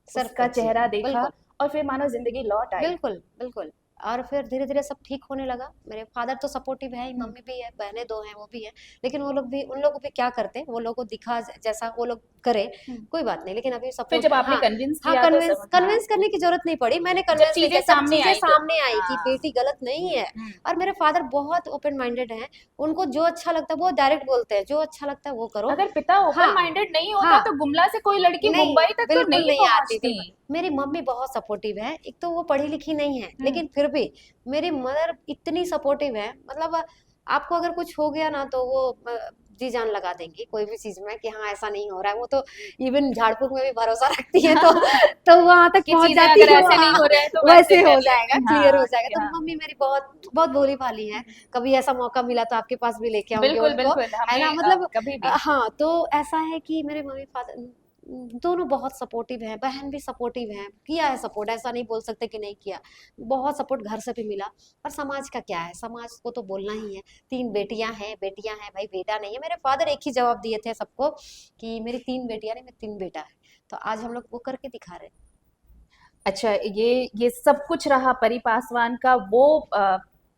सिर्फ उसका बच्ची, चेहरा देखा, बिल्कुल और फिर मानो जिंदगी लौट आई। बिल्कुल बिल्कुल। और फिर धीरे धीरे सब ठीक होने लगा। मेरे फादर तो सपोर्टिव है ही, हम्म। मम्मी भी है, बहनें दो हैं वो भी है, लेकिन वो लोग भी, उन लोग भी क्या करते, वो लोग को दिखा जैसा वो लोग करे, हम्म। कोई बात नहीं, लेकिन अभी फिर सपोर्ट, जब आपने हाँ कन्विंस हाँ, किया तो कन्विंस सब, हाँ, कन्विंस करने की जरूरत नहीं पड़ी, मैंने जब कन्विंस नहीं चीजें किया, जब सामने चीजें आई तो, सामने आई कि हाँ। बेटी गलत नहीं है। हम्म। और मेरे फादर बहुत ओपन माइंडेड हैं, उनको जो अच्छा लगता है वो डायरेक्ट बोलते हैं, जो अच्छा लगता है वो करो। अगर पिता ओपन हाँ माइंडेड नहीं होता हाँ, तो गुमला से कोई लड़की नहीं मुंबई तक तो बिल्कुल नहीं नहीं आती, पहुंचती। बिल्कुल। मेरी मम्मी बहुत सपोर्टिव है, एक तो वो पढ़ी लिखी नहीं है, हम्म। लेकिन फिर भी मेरी मदर इतनी सपोर्टिव है, मतलब आपको अगर कुछ हो गया ना, तो वो जी जान लगा देंगी कोई भी चीज में कि हाँ ऐसा नहीं हो रहा है। वो तो इवन झाड़ फूक में भी भरोसा रखती है, तो वहां तक कि पहुंच चीजें जाती अगर है, ऐसे नहीं हाँ हो रहे हैं तो वैसे कर हो जाएगा, लेंगे, क्लियर हो हाँ जाएगा। कि तो हाँ। मम्मी मेरी बहुत बहुत भोली भाली है, कभी ऐसा मौका मिला तो आपके पास भी लेके आऊंगी बिल्कुल उनको, बिल्कुल, है ना, हमें मतलब कभी भी। हाँ। तो ऐसा है कि मेरे मम्मी फादर दोनों बहुत सपोर्टिव हैं, बहन भी सपोर्टिव है, किया है सपोर्ट, ऐसा नहीं बोल सकते कि नहीं किया, बहुत सपोर्ट घर से भी मिला। पर समाज का क्या है, समाज को तो बोलना ही है, तीन बेटियां हैं भाई, बेटा नहीं है। मेरे फादर एक ही जवाब दिए थे सबको कि मेरी तीन बेटियां नहीं, मेरे तीन बेटा है। तो आज हम लोग वो करके दिखा रहे हैं। अच्छा, ये सब कुछ रहा परी पासवान का वो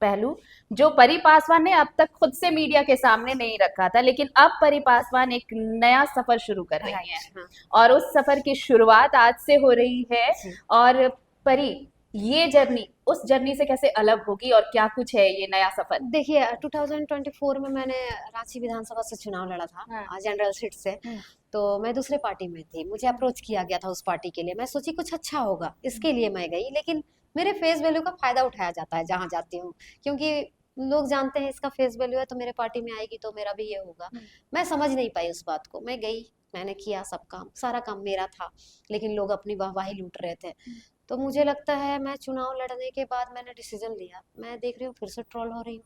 पहलू, जो परी पासवान ने अब तक खुद से मीडिया के सामने नहीं रखा था, लेकिन अब परी पासवान एक नया सफर शुरू कर रही हैं, राइट, हाँ और उस सफर की शुरुआत आज से हो रही है। जी। और परी, ये जर्नी उस जर्नी से कैसे अलग होगी, और क्या कुछ है ये नया सफर? देखिए 2024 में मैंने रांची विधानसभा से चुनाव लड़ा था, हाँ। जनरल सीट से। हम्म। तो मैं दूसरे पार्टी में थी, मुझे अप्रोच किया गया था उस पार्टी के लिए, मैं सोची कुछ अच्छा होगा इसके लिए मैं गई, लेकिन मेरे फेस वैल्यू का फायदा उठाया जाता है जहां जाती हूँ, क्योंकि लोग जानते हैं इसका फेस वैल्यू है तो मेरे पार्टी में आएगी तो मेरा भी ये होगा। मैं समझ नहीं पाई उस बात को, मैं गई, मैंने किया सब काम, सारा काम मेरा था, लेकिन लोग अपनी वाहवाही लूट रहे थे। तो मुझे लगता है मैं चुनाव लड़ने के बाद मैंने डिसीजन लिया, मैं देख रही हूँ फिर से ट्रोल हो रही हूँ।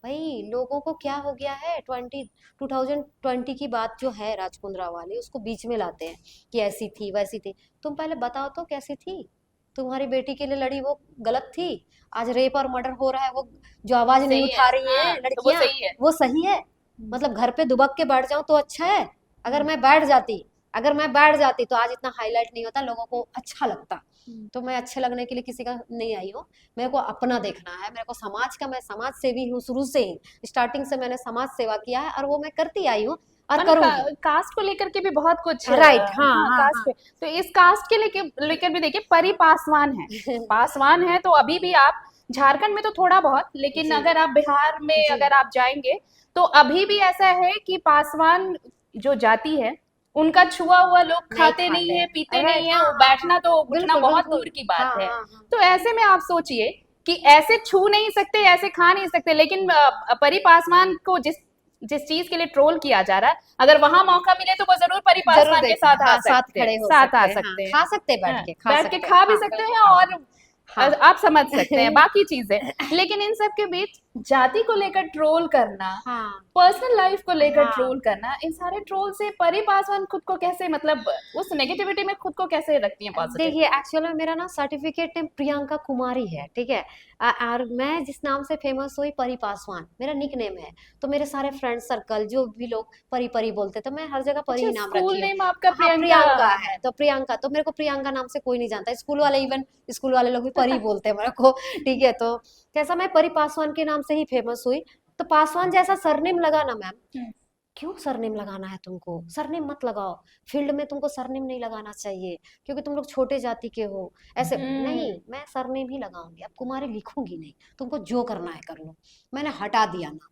भाई लोगों को क्या हो गया है, 2020 की बात जो है राजकुंद्रा वाली, उसको बीच में लाते हैं कि ऐसी थी वैसी थी। तुम पहले बताओ तो कैसी थी, तुम्हारी बेटी के लिए लड़ी वो गलत थी, आज रेप और मर्डर हो रहा है, वो जो आवाज नहीं सही है, उठा रही हाँ, है तो वो लड़कियां, सही है। वो सही है? मतलब घर पे दुबक के बैठ जाऊं तो अच्छा है? अगर मैं बैठ जाती, तो आज इतना हाईलाइट नहीं होता, लोगों को अच्छा लगता। तो मैं अच्छे लगने के लिए किसी का नहीं आई हूँ, मेरे को अपना देखना है, मेरे को समाज का, मैं समाज सेवी हूँ शुरू से ही, स्टार्टिंग से मैंने समाज सेवा किया है और वो मैं करती आई हूँ और करूंगी। कास्ट को लेकर के भी बहुत कुछ, राइट, हाँ हाँ, हाँ कास्ट हाँ। पे, तो इस कास्ट के लेकर भी देखिए, परी पासवान है, पासवान है, तो अभी भी आप झारखंड में तो थोड़ा बहुत, लेकिन जी अगर आप बिहार में जी अगर आप जाएंगे तो अभी भी ऐसा है कि पासवान जो जाति है उनका छुआ हुआ लोग नहीं खाते नहीं खाते है, पीते हैं, राइट। नहीं है, हाँ वो हाँ हाँ, बैठना तो उठना बिल्कुल बहुत बिल्कुल। दूर की हाँ बात है। हाँ हाँ। तो ऐसे में आप सोचिए कि ऐसे छू नहीं सकते, ऐसे खा नहीं सकते, लेकिन परी पासवान को जिस जिस चीज के लिए ट्रोल किया जा रहा है, अगर वहां मौका मिले तो वो जरूर परी जरूर पासवान के देखें, साथ आ हाँ, साथ सकते हैं, खड़े हो साथ सकते आ हैं, हाँ, सकते हैं। खा सकते हैं, बैठ हाँ, के खा बैठ के सकते हैं, खा भी हाँ, सकते बिल्कुल हैं, खा और सकते हैं, आप समझ सकते हैं हाँ। बाकी चीजें। लेकिन इन सब के बीच जाति को लेकर ट्रोल करना, हाँ पर्सनल लाइफ को लेकर हाँ। ट्रोल करना, इन सारे ट्रोल से परी पासवान खुद को कैसे, मतलब उस नेगेटिविटी में खुद को कैसे रखती हैं पॉजिटिव? देखिए, एक्चुअल में मेरा ना सर्टिफिकेट नेम प्रियंका कुमारी है, ठीक है। और मैं जिस नाम से फेमस हुई, परी पासवान मेरा निक नेम है। तो मेरे सारे फ्रेंड सर्कल जो भी लोग परी परी बोलते, तो मैं हर जगह परी अच्छा, ही नाम स्कूल रखी हूँ। नेम आपका हाँ, प्रियंका प्रियंका है। है, तो प्रियंका, तो मेरे को प्रियंका नाम से कोई नहीं जानता, स्कूल वाले, इवन स्कूल वाले लोग भी परी बोलते हैं मेरे को। ठीक है, तो कैसा, मैं परी पासवान के नाम से ही फेमस हुई। तो पासवान जैसा सरनेम लगा ना मैम, हम्म। क्यों सरनेम लगाना है तुमको? सरनेम मत लगाओ, फील्ड में तुमको सरनेम नहीं लगाना चाहिए, क्योंकि तुम लोग छोटे जाति के हो। ऐसे नहीं, हम्म। मैं सरनेम ही लगाऊंगी, अब कुमारी लिखूंगी नहीं। तुमको जो करना है कर लो। मैंने हटा दिया ना,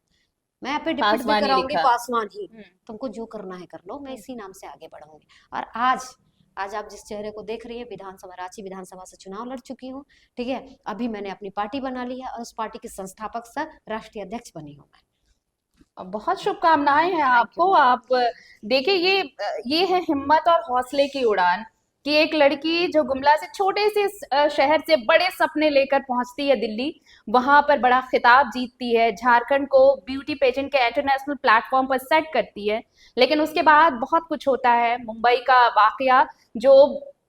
मैं यहाँ पे डिफिट भी पासवान ही कराऊंगी लिखा। पासवान ही। हम्म। तुमको जो करना है कर लो, मैं हम्म। इसी नाम से आगे बढ़ूंगी। और आज आज आप जिस चेहरे को देख रही है, विधानसभा, रांची विधानसभा से चुनाव लड़ चुकी हूँ, ठीक है। अभी मैंने अपनी पार्टी बना ली है, और उस पार्टी की संस्थापक सह राष्ट्रीय अध्यक्ष बनी हूँ मैं। बहुत शुभकामनाएं हैं थैंक यू आपको। मैम। आप देखिए, ये है हिम्मत और हौसले की उड़ान कि एक लड़की जो गुमला से, छोटे से शहर से बड़े सपने लेकर पहुंचती है दिल्ली, वहां पर बड़ा खिताब जीतती है, झारखंड को ब्यूटी पेजेंट के इंटरनेशनल प्लेटफॉर्म पर सेट करती है। लेकिन उसके बाद बहुत कुछ होता है, मुंबई का वाकया जो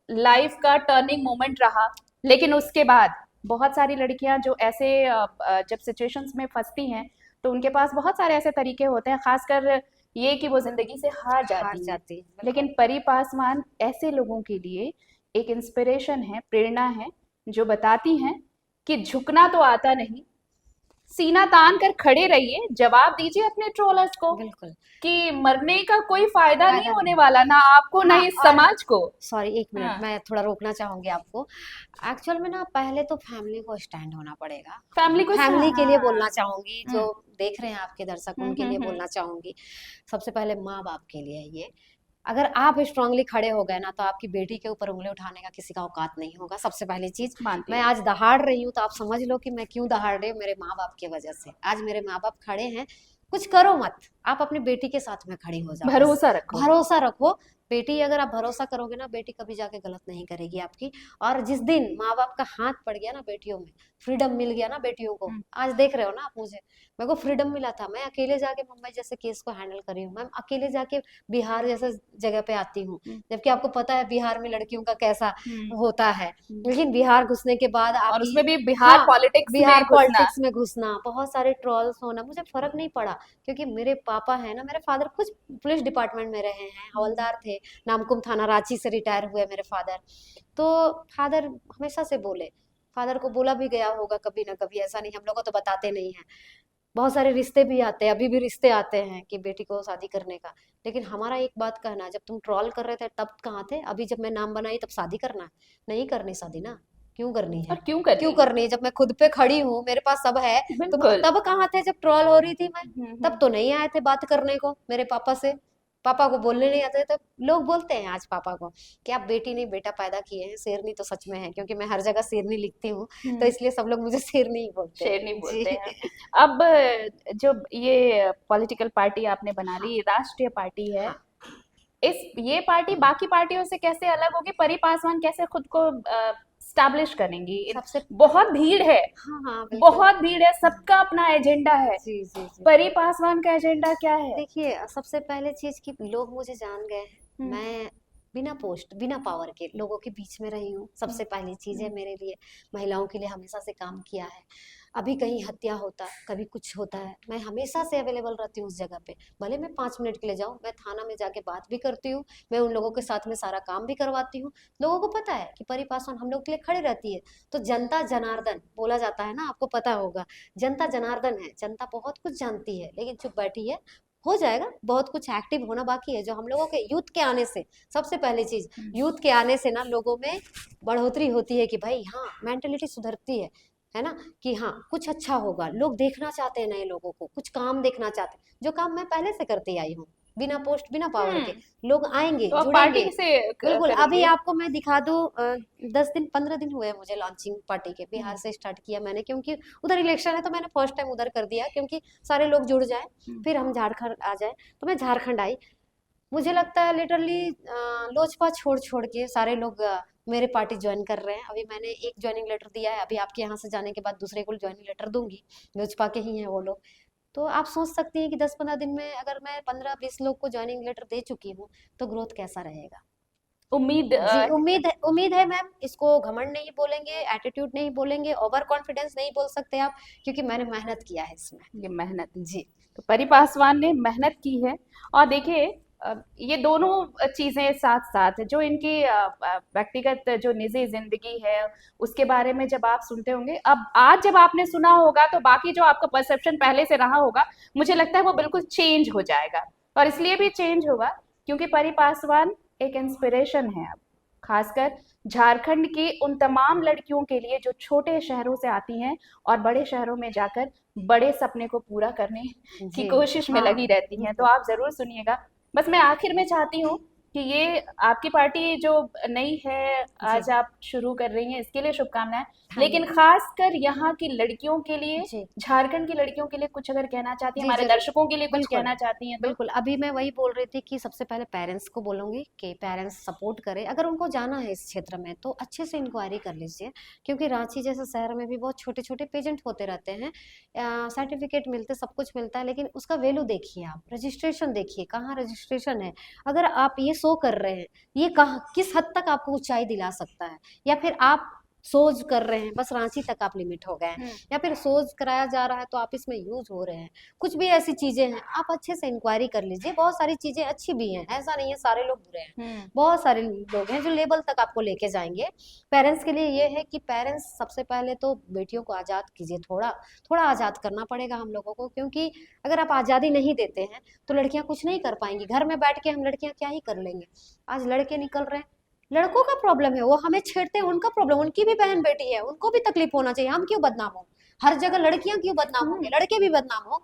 लाइफ का टर्निंग मोमेंट रहा। लेकिन उसके बाद बहुत सारी लड़कियां जो ऐसे जब सिचुएशंस में फंसती हैं, तो उनके पास बहुत सारे ऐसे तरीके होते हैं, खासकर ये कि वो जिंदगी से हार हार जाती हैं। जाती है, बिल्कुल। लेकिन परी पासवान ऐसे लोगों के लिए एक इंस्पिरेशन है, प्रेरणा है, जो बताती हैं कि झुकना तो आता नहीं, सीना तान कर खड़े रहिए, जवाब दीजिए अपने ट्रोलर्स को बिल्कुल। कि मरने का कोई फायदा नहीं फायदा होने नहीं। वाला, ना आपको ना हाँ, इस और समाज को। सॉरी, एक मिनट, हाँ, मैं थोड़ा रोकना चाहूंगी आपको। एक्चुअल में ना, पहले तो फैमिली को स्टैंड होना पड़ेगा। फैमिली को फैमिली के लिए बोलना हाँ। चाहूंगी, जो हम्म। देख रहे हैं आपके दर्शक, हम्म। उनके लिए हम्म। बोलना चाहूंगी। सबसे पहले माँ बाप के लिए ये, अगर आप स्ट्रांगली खड़े हो गए ना, तो आपकी बेटी के ऊपर उंगली उठाने का किसी का औकात नहीं होगा, सबसे पहली चीज। मानती मैं हूँ। आज दहाड़ रही हूँ, तो आप समझ लो कि मैं क्यों दहाड़ रही हूँ, मेरे माँ बाप की वजह से। आज मेरे माँ बाप खड़े हैं। कुछ करो मत, आप अपनी बेटी के साथ में खड़ी हो जाओ, बस। भरोसा रखो। भरोसा रखो। बेटी, अगर आप भरोसा करोगे ना, बेटी कभी जाके गलत नहीं करेगी आपकी। और जिस दिन माँ बाप का हाथ पड़ गया ना बेटियों में, फ्रीडम मिल गया ना बेटियों को, हम्म। आज देख रहे हो ना आप मुझे, मेरे को फ्रीडम मिला था, मैं अकेले जाके मुंबई जैसे केस को हैंडल करी हूँ, मैं अकेले जाके बिहार जैसे जगह पे आती हूँ। हम्म। जबकि आपको पता है बिहार में लड़कियों का कैसा हम्म। होता है। हम्म। लेकिन बिहार घुसने के बाद और आपकी, उसमें भी बिहार हाँ, पॉलिटिक्स बिहार में घुसना। पॉलिटिक्स में घुसना, बहुत सारे ट्रॉल्स होना, मुझे फर्क नहीं पड़ा। क्योंकि मेरे पापा है ना, मेरे फादर खुद पुलिस डिपार्टमेंट में रहे हैं, हवलदार थे, नामकुम थाना, रांची से रिटायर हुए मेरे फादर। तो फादर हमेशा से बोले, फादर को बोला भी गया होगा कभी ना कभी, ऐसा नहीं हम लोग को तो बताते नहीं है। बहुत सारे रिश्ते भी आते हैं, अभी भी रिश्ते आते हैं कि बेटी को शादी करने का। लेकिन हमारा एक बात कहना, जब तुम ट्रॉल कर रहे थे तब कहाँ थे? अभी जब मैं नाम बनाई तब शादी करना है? नहीं करनी शादी ना, क्यों करनी और है? क्यों क्यों करनी है? करनी है जब मैं खुद पे खड़ी हूँ, मेरे पास सब है। तुम बिल्कुल। तब कहाँ थे जब ट्रॉल हो रही थी मैं? तब हम्म। तो नहीं आए थे बात करने को मेरे पापा से। पापा को बोलने नहीं आते, तो लोग बोलते हैं आज पापा को कि आप बेटी नहीं बेटा पैदा किए हैं, शेरनी तो सच में है, क्योंकि मैं हर जगह शेरनी लिखती हूँ। तो हम्म। इसलिए सब लोग मुझे शेरनी ही बोलते हैं। शेरनी बोलते जी। हैं। अब जो ये पॉलिटिकल पार्टी आपने बना हाँ ली, राष्ट्रीय पार्टी है, हाँ। इस ये पार्टी बाकी पार्टियों से कैसे अलग होगी? परी पासवान कैसे खुद को स्टैब्लिश करेंगी? सबसे, बहुत भीड़ है, हाँ हाँ बिल्कुल। बहुत भीड़ है, सबका अपना एजेंडा है। जी जी जी। परी पासवान का एजेंडा क्या है? देखिए, सबसे पहले चीज कि लोग मुझे जान गए हैं। हम्म। मैं बिना पोस्ट, बिना पावर के लोगों के बीच में रही हूँ, सबसे पहली चीज है मेरे लिए। महिलाओं के लिए हमेशा से काम किया है। अभी कहीं हत्या होता है, कभी कुछ होता है, मैं हमेशा से अवेलेबल रहती हूँ उस जगह पे। भले मैं 5 मिनट के लिए जाऊँ, मैं थाना में जाके बात भी करती हूँ, मैं उन लोगों के साथ में सारा काम भी करवाती हूँ। लोगों को पता है कि परी पासवान हम लोग के लिए खड़ी रहती है। तो जनता जनार्दन बोला जाता है ना, आपको पता होगा, जनता जनार्दन है। जनता बहुत कुछ जानती है, लेकिन चुप बैठी है। हो जाएगा, बहुत कुछ एक्टिव होना बाकी है, जो हम लोगों के यूथ के आने से, सबसे पहली चीज, यूथ के आने से ना लोगों में बढ़ोतरी होती है कि भाई हाँ, मेंटेलिटी सुधरती है। है ना, कि हाँ कुछ अच्छा होगा, लोग देखना चाहते हैं नए लोगों को, कुछ काम देखना चाहते हैं, जो काम मैं पहले से करती आई हूँ, बिना पोस्ट बिना पावर के। हम्म। लोग आएंगे तो आप जुड़ेंगे। पार्टी से बिल्कुल, अभी करेंगे? आपको मैं दिखा दूं, 10 दिन 15 दिन हुए मुझे लॉन्चिंग पार्टी के, बिहार हम्म। से स्टार्ट किया मैंने, क्योंकि उधर इलेक्शन है तो मैंने फर्स्ट टाइम उधर कर दिया, क्योंकि सारे लोग जुड़ जाए, हम्म। फिर हम झारखंड आ जाए। तो मैं झारखंड आई। मुझे लगता है लिटरली लोजपा छोड़ छोड़ के सारे लोग मेरे पार्टी ज्वाइन कर रहे हैं। अभी मैंने एक ज्वाइनिंग लेटर दिया है, अभी आपके यहाँ से जाने के बाद दूसरे को ज्वाइनिंग लेटर दूंगी, लोजपा के ही हैं वो लोग। तो आप सोच सकती हैं कि 10-15 दिन में अगर मैं 15-20 लोग को ज्वाइनिंग लेटर दे चुकी हूँ, तो ग्रोथ कैसा रहेगा। उम्मीद जी, उम्मीद है मैम, इसको घमंड नहीं बोलेंगे, एटीट्यूड नहीं बोलेंगे, ओवर कॉन्फिडेंस नहीं बोल सकते आप, क्योंकि मैंने मेहनत किया है इसमें। ये मेहनत। जी। तो परी पासवान ने मेहनत की है। और देखिए, ये दोनों चीजें साथ साथ जो इनकी व्यक्तिगत जो निजी जिंदगी है उसके बारे में जब आप सुनते होंगे, अब आज जब आपने सुना होगा तो बाकी जो आपका परसेप्शन पहले से रहा होगा, मुझे लगता है वो बिल्कुल चेंज हो जाएगा। और इसलिए भी चेंज होगा क्योंकि परी पासवान एक इंस्पिरेशन है अब, खासकर झारखंड की उन तमाम लड़कियों के लिए जो छोटे शहरों से आती हैं और बड़े शहरों में जाकर बड़े सपने को पूरा करने की जी। कोशिश में हाँ, लगी रहती हैं। तो बिल्कुल। आप जरूर सुनिएगा। बस मैं आखिर में चाहती हूँ कि ये आपकी पार्टी जो नई है जी। आज आप शुरू कर रही हैं, इसके लिए शुभकामनाएं। थैंक लेकिन यू। खासकर यहाँ की लड़कियों के लिए, जी। झारखंड की लड़कियों के लिए कुछ अगर कहना चाहती हैं, जी, हमारे ज़रूर। दर्शकों के लिए कुछ बिल्कुल, कहना चाहती हैं तो? बिल्कुल। अभी मैं वही बोल रही थी कि सबसे पहले पेरेंट्स को बोलूँगी कि पेरेंट्स सपोर्ट करें। अगर उनको जाना है इस क्षेत्र में तो अच्छे से इंक्वायरी कर लीजिए, क्योंकि रांची जैसे शहर में भी बहुत छोटे-छोटे पेजेंट होते रहते हैं। सर्टिफिकेट मिलते, सब कुछ मिलता है, लेकिन उसका वैल्यू देखिए आप, रजिस्ट्रेशन देखिए, कहाँ रजिस्ट्रेशन है। अगर आप ये शो कर रहे हैं, ये कहाँ किस हद तक आपको ऊँचाई दिला सकता है, या फिर आप सोच कर रहे हैं, बस रांची तक आप लिमिट हो गए हैं, हम्म। या फिर सोच कराया जा रहा है तो आप इसमें यूज़ हो रहे हैं। कुछ भी ऐसी चीज़ें हैं, आप अच्छे से इंक्वायरी कर लीजिए। बहुत सारी चीज़ें अच्छी भी हैं, ऐसा नहीं है सारे लोग बुरे हैं। हम्म। बहुत सारे लोग हैं जो लेवल तक आपको लेके जाएँगे। पेरेंट्स के लिए ये है कि पेरेंट्स सबसे पहले तो बेटियों को आज़ाद कीजिए, थोड़ा, थोड़ा आज़ाद करना पड़ेगा हम लोगों को, क्योंकि अगर आप आज़ादी नहीं देते हैं, तो लड़कियाँ कुछ नहीं कर पाएँगी। घर में बैठ के हम लड़कियाँ क्या ही कर लेंगे। आज लड़के निकल रहे हैं, लड़कों का प्रॉब्लम है, वो हमें छेड़ते हैं, उनका प्रॉब्लम, उनकी भी बहन बेटी है, उनको भी तकलीफ होना चाहिए, हम क्यों बदनाम हो। हर जगह लड़कियां क्यों बदनाम होंगे, हम्म। लड़के भी बदनाम हो।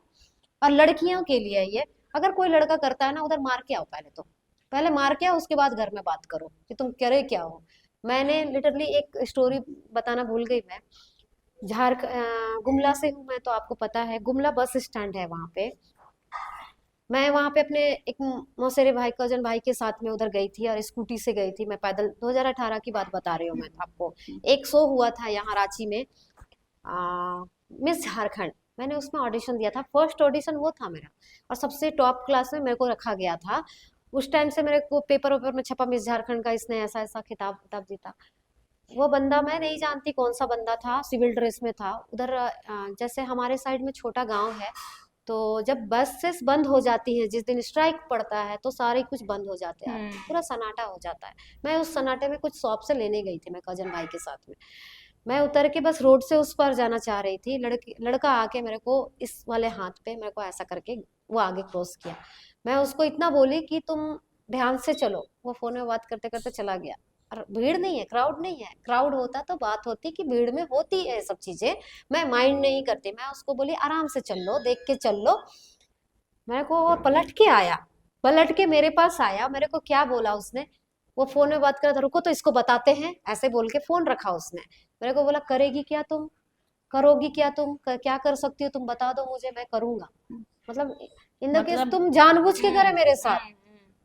और लड़कियों के लिए ये, अगर कोई लड़का करता है ना, उधर मार के आओ पहले तो, पहले मार के आओ, उसके बाद घर में बात करो कि तुम करे क्या हो। मैंने लिटरली एक स्टोरी बताना भूल गई मैं। गुमला से हूँ मैं, तो आपको पता है गुमला बस स्टैंड है वहां पे। मैं वहां पे अपने एक मौसेरे भाई, कजन भाई के साथ में उधर गई थी, और स्कूटी से गई थी मैं पैदल। 2018 की बात बता रही हूँ मैं आपको। एक शो हुआ था यहाँ रांची में, मिस झारखंड। मैंने उसमें ऑडिशन दिया था, फर्स्ट ऑडिशन वो था मेरा, और सबसे टॉप क्लास में मेरे को रखा गया था। उस टाइम से मेरे को पेपर वेपर में छपा, मिस झारखंड का इसने ऐसा ऐसा खिताब खिताब जीता। वो बंदा मैं नहीं जानती कौन सा बंदा था, सिविल ड्रेस में था। उधर जैसे हमारे साइड में छोटा गांव है, तो जब बसेस बंद हो जाती है, जिस दिन स्ट्राइक पड़ता है, तो सारे कुछ बंद हो जाते हैं, हम्म। पूरा सन्नाटा हो जाता है। मैं उस सन्नाटे में कुछ शॉप से लेने गई थी, मैं कजन भाई के साथ में। मैं उतर के बस रोड से उस पर जाना चाह रही थी, लड़का आके मेरे को इस वाले हाथ पे मेरे को ऐसा करके वो आगे क्रॉस किया। मैं उसको इतना बोली कि तुम ध्यान से चलो। वो फोन में बात करते करते चला गया। और भीड़ नहीं है, क्राउड नहीं है, क्राउड होता तो बात होती कि भीड़ में होती है सब चीजें, मैं माइंड नहीं करती। मैं उसको बोली आराम से चल लो, देख के चल लो। मेरे को वो पलट के आया, पलट के मेरे पास आया। मेरे को क्या बोला उसने, वो फोन में बात कर रहा था, रुको तो इसको बताते हैं, ऐसे बोल के फोन रखा उसने। मेरे को बोला करेगी क्या तुम, करोगी क्या तुम, क्या कर सकती हो तुम बता दो मुझे, मैं करूंगा। मतलब इन द केस मतलब तुम जानबूझ के करे मेरे साथ। हम्म।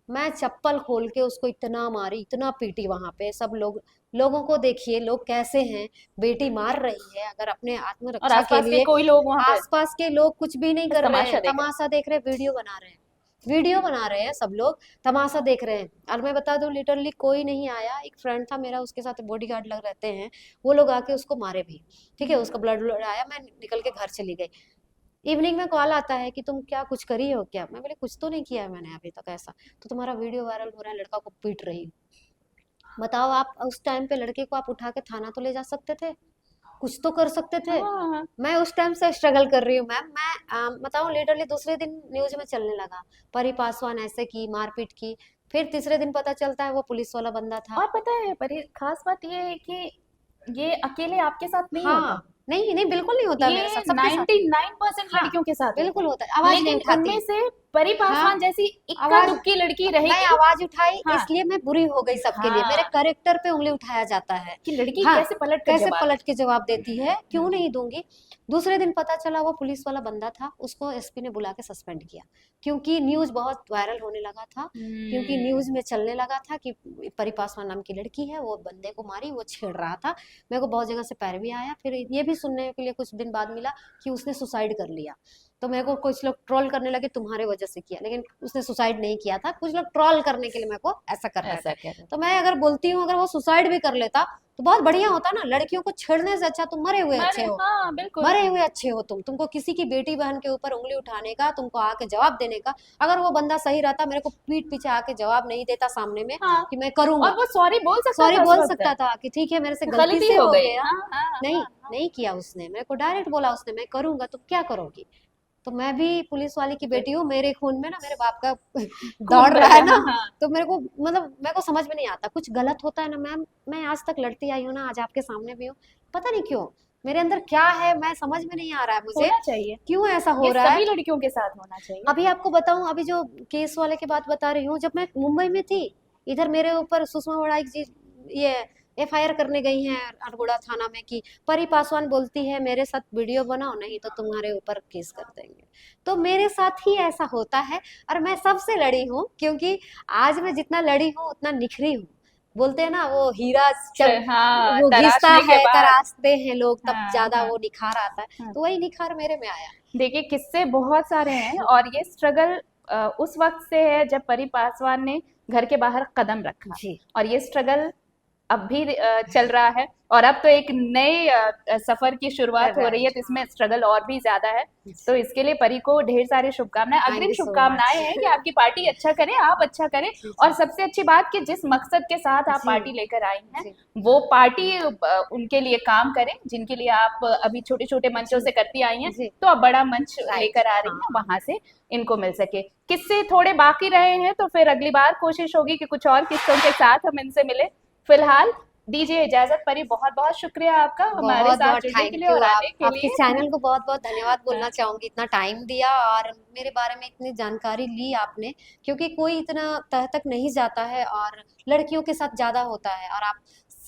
मैं चप्पल खोल के उसको इतना मारी, इतना पीटी वहां पे। सब लोग, लोगों को देखिए लोग कैसे हैं, बेटी मार रही है अगर अपने और आत्मरक्षा के आसपास के लिए। कोई लोग वहां पर आसपास के लोग कुछ भी नहीं बस कर रहे तमाशा हैं, देख रहे तमाशा देख रहे हैं, वीडियो बना रहे हैं, वीडियो बना रहे हैं, सब लोग तमाशा देख रहे हैं। और मैं बता दूं लिटरली कोई नहीं आया। एक फ्रेंड था मेरा, उसके साथ बॉडीगार्ड लग रहते हैं, वो लोग आके उसको मारे भी। ठीक है, हैं। उसका ब्लड आया, मैं निकल के घर चली गई। इवनिंग में कॉल आता है कि तुम क्या कुछ करी हो क्या। मैं बोली कुछ तो नहीं किया है मैंने अभी तक ऐसा। तो तुम्हारा वीडियो वायरल हो रहा है, लड़का को पीट रही हो। बताओ, आप उस टाइम पे लड़के को आप उठा के थाना तो ले जा सकते थे, कुछ तो कर सकते थे। हाँ। मैं उस टाइम से स्ट्रगल कर रही हूँ मैम। मैं बताऊँ लिटरली दूसरे दिन न्यूज में चलने लगा, परी पासवान ऐसे की, मारपीट की। फिर तीसरे दिन पता चलता है वो पुलिस वाला बंदा था। और पता है, पर खास बात ये है कि ये अकेले आपके साथ नहीं होता। हाँ, नहीं नहीं, बिल्कुल नहीं होता मेरे ये साथ, सबके साथ 99% हाँ, लड़कियों के साथ होता बिल्कुल है। होता है, आवाज नहीं लेकिन उठाती। उनमें से परी हाँ, पासवान जैसी इक्का आवाज दुक्की लड़की मैं रहेगी। आवाज उठाई हाँ, इसलिए मैं बुरी हो गई सबके लिए, मेरे हाँ, कैरेक्टर पे उंगली उठाया जाता है। कि लड़की हाँ, कैसे पलट कर कैसे जवाब पलट के जवाब देती है, क्यों हम्म, नहीं दूंगी। दूसरे दिन पता चला वो पुलिस वाला बंदा था, उसको एसपी ने बुला के सस्पेंड किया, क्योंकि न्यूज बहुत वायरल होने लगा था, क्योंकि न्यूज में चलने लगा था कि परी पासवान नाम की लड़की है, वो बंदे को मारी, वो छेड़ रहा था। मेरे को बहुत जगह से पैरवी आया, फिर ये भी सुनने के लिए कुछ दिन बाद मिला कि उसने सुसाइड कर लिया। तो मेरे को कुछ लोग ट्रोल करने लगे, तुम्हारे वजह से किया, लेकिन उसने सुसाइड नहीं किया था, कुछ लोग ट्रोल करने के लिए मेरे को ऐसा कर रहे थे। ऐसा कह रहे तो मैं अगर बोलती हूँ अगर वो सुसाइड भी कर लेता तो बहुत बढ़िया होता ना, लड़कियों को छेड़ने से अच्छा तुम मरे हुए अच्छे मरे, हो, हाँ बिल्कुल, मरे हुए अच्छे हो तुमको किसी की बेटी बहन के ऊपर उंगली उठाने का, तुमको आके जवाब देने का। अगर वो बंदा सही रहता, मेरे को पीठ पीछे आके जवाब नहीं देता सामने में हाँ, कि मैं और करूंगा, वो सॉरी बोल सकता सॉरी था उस बोल वक्त, सकता था कि ठीक है मेरे से गलती गलती से हो हो गई, गया। हाँ हाँ नहीं, हाँ, नहीं किया उसने, मेरे को डायरेक्ट बोला उसने मैं करूंगा, तुम क्या करोगी। तो मैं भी पुलिस वाली की बेटी हूँ, मेरे खून में ना मेरे बाप का खून दौड़ बह रहा है ना। रहा, हाँ, तो मेरे को मतलब मेरे को समझ में नहीं आता, कुछ गलत होता है ना मैम, मैं आज तक लड़ती आई हूँ ना, आज आपके सामने भी हूँ, पता नहीं क्यों मेरे अंदर क्या है, मैं समझ में नहीं आ रहा है मुझे होना चाहिए, क्यों ऐसा हो ये रहा है। सभी लड़कियों के साथ होना चाहिए। अभी आपको बताऊं, अभी जो केस वाले की बात बता रही हूँ, जब मैं मुंबई में थी, इधर मेरे ऊपर सुषमा वड़ाई जी ये एफआईआर करने गई हैं अरगोड़ा थाना में कि परी पासवान बोलती है मेरे साथ वीडियो बनाओ, नहीं तो तुम्हारे ऊपर केस कर देंगे। तो मेरे साथ ही ऐसा होता है, और मैं सबसे लड़ी हूँ, क्योंकि आज मैं जितना लड़ी हूँ उतना निखरी हूँ। बोलते हैं ना वो हीरा जब हाँ, वो घिसता तराशने के है, बाद, तराशते हैं लोग, तब हाँ ज्यादा हाँ वो निखार आता है, हाँ। तो वही निखार मेरे में आया। देखिए किस्से बहुत सारे हैं, और ये स्ट्रगल उस वक्त से है जब परी पासवान ने घर के बाहर कदम रखा, जी और ये स्ट्रगल अब भी चल रहा है, और अब तो एक नए सफर की शुरुआत हो रही है, तो इसमें स्ट्रगल और भी ज्यादा है। तो इसके लिए परी को ढेर सारी शुभकामनाएं, थैंक अग्रिम यू सो शुभकामनाएं हैं कि आपकी पार्टी अच्छा करे, आप अच्छा करें, जी और सबसे अच्छी बात कि जिस मकसद के साथ आप जी पार्टी लेकर आई हैं, जी वो पार्टी उनके लिए काम करे जिनके लिए आप अभी छोटे छोटे मंचों जी से करती आई हैं, जी तो अब बड़ा मंच राइट लेकर आ रही हाँ हैं, वहां से इनको मिल सके। किस्से थोड़े बाकी रहे हैं, तो फिर अगली बार कोशिश होगी कि कुछ और किस्सों के साथ हम इनसे मिले। फिलहाल दीजिए इजाजत। परी, बहुत बहुत शुक्रिया आपका हमारे बहुत साथ बहुत जुड़ने के थैंक लिए यू, और आप आने के आपके लिए। चैनल को बहुत बहुत धन्यवाद बोलना हाँ, चाहूंगी, इतना टाइम दिया और मेरे बारे में इतनी जानकारी ली आपने, क्योंकि कोई इतना तह तक नहीं जाता है और लड़कियों के साथ ज्यादा होता है, और आप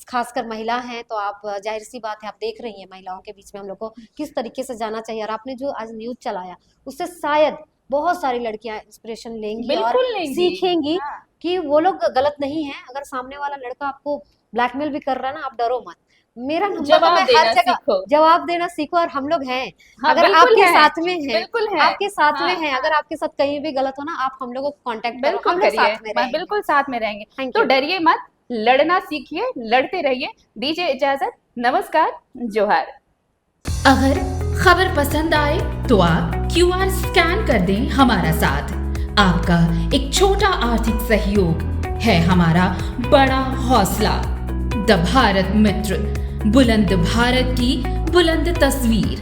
खासकर महिला हैं तो आप जाहिर सी बात है आप देख रही हैं महिलाओं के बीच में हम लोग को किस तरीके से जाना चाहिए, और आपने जो आज न्यूज चलाया उससे शायद बहुत सारी लड़कियां इंस्पिरेशन लेंगी और बिल्कुल लेंगी, सीखेंगी हाँ, कि वो लोग गलत नहीं है। अगर सामने वाला लड़का आपको ब्लैकमेल भी कर रहा है ना, आप डरो मत, मेरा नंबर तो जवाब मैं हर देना जगह सीखो। जवाब देना सीखो, और हम लोग हैं, हाँ अगर बिल्कुल आपके है, साथ में हैं, बिल्कुल है, आपके साथ हाँ, में हैं, अगर आपके साथ कहीं भी गलत हो ना, आप हम लोगों को कांटेक्ट करो, बिल्कुल हम लोग करिए, साथ में मैं रहेंगे। बिल्कुल साथ में रहेंगे। थैंक तो यू। डरिए मत, लड़ना सीखिए, लड़ते रहिए। दीजिए इजाजत, नमस्कार, जोहार। अगर खबर पसंद आए तो आप क्यूआर स्कैन कर दें हमारा साथ। आपका एक छोटा आर्थिक सहयोग है हमारा बड़ा हौसला। द भारत मित्र, बुलंद भारत की बुलंद तस्वीर।